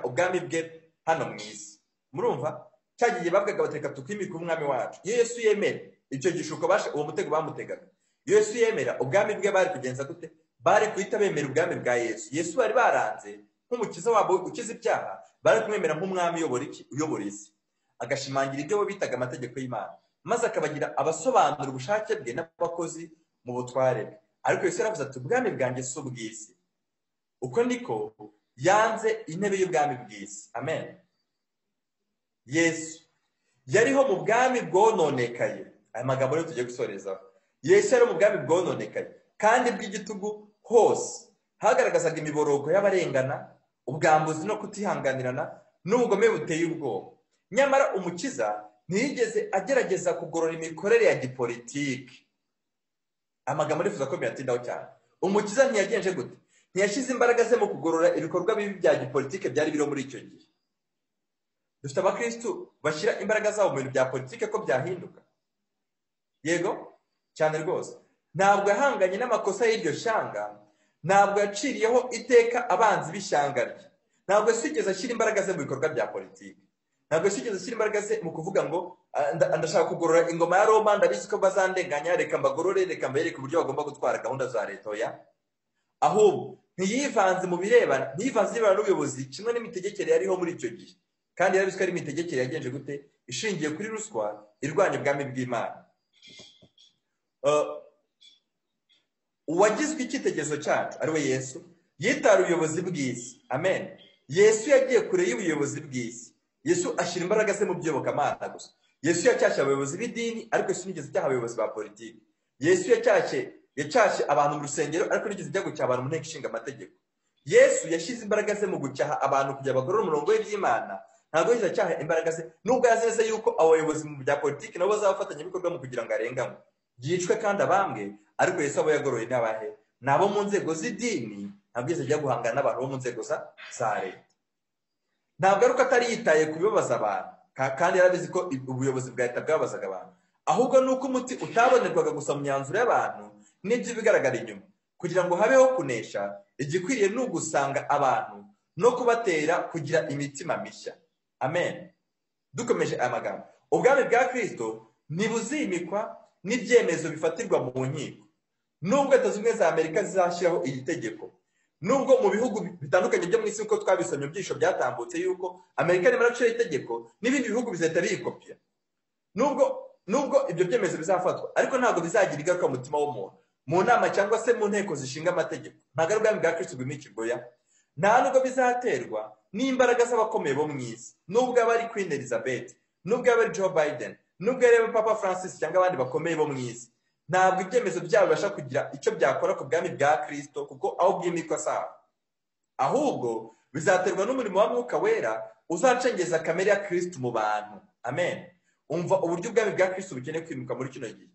[SPEAKER 1] ubwami bwe hano mu isi. Murumva cyagiye bavugaga batereka tukwimika umwami wacu. Iyo Yesu yemera icyo gishuko uwo mutego bamutegaga, iyo Yesu yemera ubwami bwe bari kugenza gute? Bari kuhita bemera ubwami bwa Yesu. Yesu bari baranze nk'umukiza wabo ukiza ibyaha, bari kumwemera nk'umwami uyobora isi, agashimangira ibyo bo bitaga amategeko y'Imana, maze akabagira abasobanura ubushake bwe n'abakozi mu butware bwe. Ariko Yesu yaravuze ati ubwami bwanjye si ubw'isi. Uko niko yanze intebe y'ubwami bw'isi. Amen. Yesu yariho mu bwami bwononekaye. Aya magambo rero tugiye gusorezaho. Yesu yari mu bwami bwononekaye kandi bw'igitugu hose, hagaragazaga imiborogo y'abarengana, ubwambuzi no kutihanganirana n'ubugome buteye ubwoba. Nyamara umukiza ntiyigeze agerageza kugorora imikorere ya gipolitiki. Amagambo nifuza ko biyatindaho cyane. Umukiza ntiyagenje gute? Ntiyashyize imbaraga ze mu kugorora ibikorwa bibi bya gipolitike byari biro muri icyo gihe. Dufite abakristu bashyira imbaraga zabo mu bintu bya politike ko byahinduka. Yego cyane rwose. Ntabwo yahanganye n'amakosa y'iryo shyanga, ntabwo yaciriyeho iteka abanzi b'ishyanga rye, ntabwo yigeze ashyira imbaraga ze mu bikorwa bya politike, ntabwo yigeze ashyira imbaraga ze mu kuvuga ngo ndashaka kugorora ingoma ya Roma, ndabizi ko bazandenganya, reka mbagorore, reka mbereke uburyo bagomba gutwara gahunda za leta. Oya, ahubwo ntiyivanze mu birebana, ntiyivanze n'ubuyobozi kimwe n'imitegekere yariho muri icyo gihe. Kandi yarabizi ko ari imitegekere yagenje gute? Ishingiye kuri ruswa, irwanya ubwami bw'Imana. Uwagizwe icyitegererezo cyacu ari we Yesu, yitaruye ubuyobozi bw'isi. Amen. Yesu yagiye kure y'ubuyobozi bw'isi. Yesu ashyira imbaraga ze mu by'iyobokamana gusa. Yesu yacyashye abayobozi b'idini, ariko Yesu nigeze icyaha abayobozi ba politiki. Yesu yacyashye abantu mu rusengero, ariko nigeze ijya gucyaha abantu mu nteko ishinga amategeko. Yesu yashyize imbaraga ze mu gucyaha abantu kugira bagorore umurongo w'iby'Imana. Ntabwo yigeze acyaha imbaraga ze, nubwo yazi neza yuko abayobozi mu bya politiki nabo bazabafatanyabikorwa mu kugira ngo arenganywe, yicwe kandi abambwe. Ariko Yesu abo yagoroye n'abahe? Nabo mu nzego z'idini. Ntabwo yigeze ajya guhangana n'abantu bo mu nzego za leta. Ntabwo ari uko atari yitaye ku bibabaza abantu, kandi yarabizi ko ubuyobozi bwa leta bwabazaga abantu, ahubwo ni uko umuti utabonerwaga gusa mu myanzuro y'abantu n'ibyo bigaragara inyuma. Kugira ngo habeho kunesha, igikwiriye ni ugusanga abantu no kubatera kugira imitima mishya. Amen. Dukomeje aya magambo, ubwami bwa Kristo ntibuzimikwa n'ibyemezo bifatirwa mu nkiko. Nubwo Leta Zunze Ubumwe za Amerika zizashyiraho iri tegeko, nubwo mu bihugu bitandukanye byo mu isi uko twabisomye byisho byatambutse yuko Amerika nimara gucira itegeko n'ibindi bihugu bizahita biyikopya, nubwo ibyo byemezo bizafatwa, ariko ntabwo bizagira ingaruka mu mutima w'umuntu, mu nama cyangwa se mu nteko zishinga amategeko. Ntabwo ari ubwami bwa Kristo bwimikirwa, nta nubwo bizaterwa n'imbaraga z'abakomeye bo mu isi, nubwo aba ari Queen Elizabeth, nubwo aba ari Joe Biden, nubwo ari Papa Francis cyangwa abandi bakomeye bo mu isi. Ntabwo ibyemezo byabo bibasha kugira icyo byakora ku bwami bwa Kristo, kuko aho bwimikwa sawa. Ahubwo bizaterwa n'umurimo wa Mwuka Wera uzacengeza kamere ya Kristo mu bantu. Amen. Umva uburyo ubwami bwa Kristo bukeneye kwimuka muri kino gihe.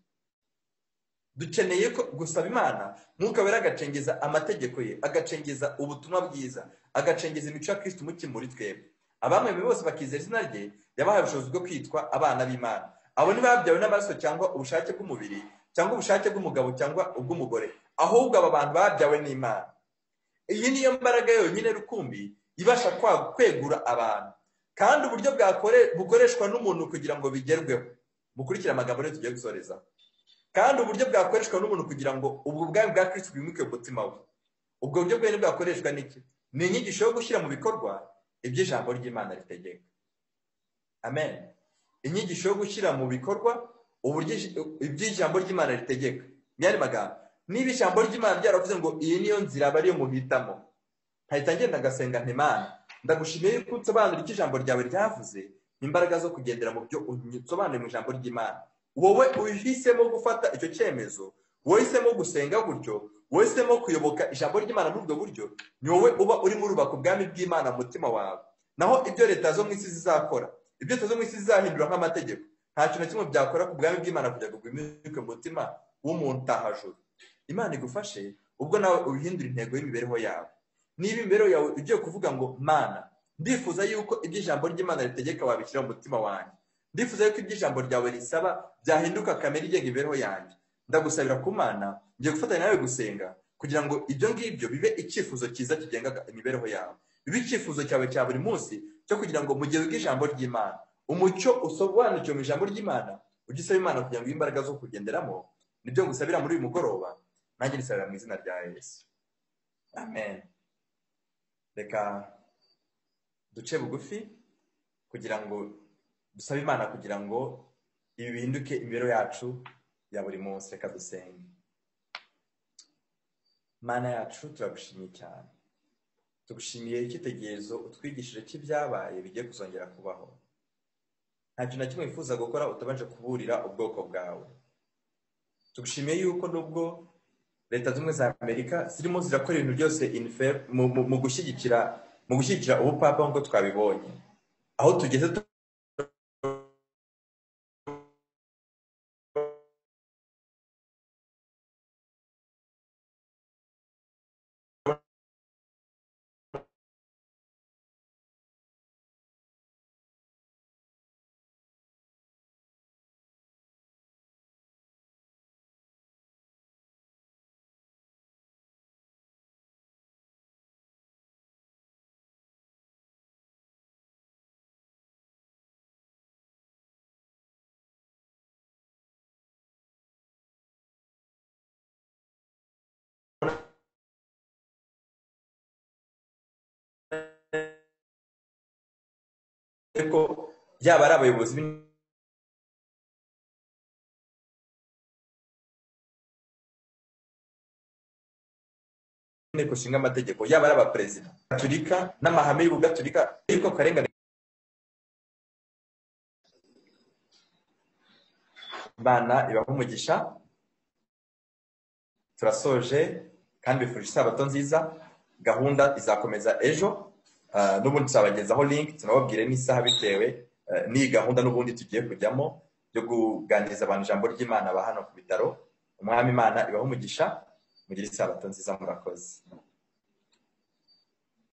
[SPEAKER 1] Dukeneye ko gusaba Imana Mwuka Wera agacengeza amategeko ye, agacengeza ubutumwa bwiza, agacengeza imico ya Kristo muke muri twebwe. Abamwemeye bose bakizera izina rye, yabahaye ubushobozi bwo kwitwa abana b'Imana. Abo ntibabyawe n'amaraso cyangwa ubushake bw'umubiri cyangwa ubushake bw'umugabo cyangwa ubw'umugore, ahubwo aba bantu babyawe n'Imana. Iyi niyo mbaraga yonyine rukumbi ibasha kwegura abantu, kandi uburyo bukoreshwa n'umuntu kugira ngo bigerweho. Mukurikira amagambo rero tugiye gusoreza. kandi uburyo bwakoreshwa n'umuntu kugira ngo ubwo bwami bwa Kristo bwimuke mu mutima we. Ubwo buryo bwene bwakoreshwa n'iki? Ni inyigisho yo gushyira mu bikorwa ibyo ijambo ry'Imana ritegeka. Amen. Inyigisho yo gushyira mu bikorwa uburyo ibyo ijambo ry'Imana ritegeka. Myari magambo, niba ijambo ry'Imana ryaravuze ngo iyi niyo nzira bari yo muhitamo, nkahita ngenda ngasenga nti Mana, ndagushimiye yuko unsobanurira icyo ijambo ryawe ryavuze, imbaraga zo kugendera mu byo unsobanurira mu ijambo ry'Imana. Wowe uhisemo gufata icyo cyemezo, wowe uhisemo gusenga gutyo, wowe uhisemo kuyoboka ijambo ry'Imana muri ubwo buryo, ni wowe uba urimo urubaka ubwami bw'Imana mu mutima wawe. Naho ibyo leta zo mu isi zizakora, ibyo leta zo mu isi zizahindura nk'amategeko, nta kintu na kimwe byakora ku bwami bw'Imana kugira ngo bwimuke mu mutima w'umuntu utahajuru. Imana igufashe ubwo nawe ubihindura intego y'imibereho yawe. Niba imibereho yawe ugiye kuvuga ngo Mana, ndifuza yuko ibyo ijambo ry'Imana ritegeka wabishyira mu mutima wanjye, ndifuza yuko ibyo ijambo ryawe risaba byahinduka kamere igenga imibereho yanjye, ndagusabira ku Mana, ngiye gufatanya nawe gusenga kugira ngo ibyo ngibyo bibe icyifuzo cyiza kigenga imibereho yawe, bibe icyifuzo cyawe cya buri munsi cyo kugira ngo mu gihe wiga ijambo ry'Imana, umucyo usobanukiwe mu ijambo ry'Imana ujye usaba Imana kugira ngo imbaraga zo kugenderamo. Nibyo ngusabira muri uyu mugoroba, nanjye nisabira mu izina rya Yesu. Amen. Reka duce bugufi kugira ngo dusabe Imana kugira ngo ibi bihinduke imibereho yacu ya buri munsi. Reka dusenge. Mana yacu, turagushimiye cyane, tugushimiye icyitegererezo utwigishije cy'ibyabaye bigiye kuzongera kubaho. Nta kintu na kimwe wifuza gukora utabanje kuburira ubwoko bwawe. Tugushimiye yuko nubwo leta zimwe za Amerika zirimo zirakora ibintu byose mu gushyigikira ubupapa nk'uko twabibonye, aho tugeze ko byaba ari abayobozi b'inteko nshinga amategeko, yaba ari abaperezida Gatolika n'amahame y'Ubugatolika yuko karengane. Imana ibahe umugisha. Turasoje kandi bifurije isabato nziza. Gahunda izakomeza ejo, n'ubundi tuzabagezaho link, tunababwire n'isaha bitewe n'iyi gahunda n'ubundi tugiye kujyamo yo kuganiriza abantu ijambo ry'Imana ba hano ku bitaro. Umwami Imana ibahe umugisha, mugire isabato nziza, murakoze.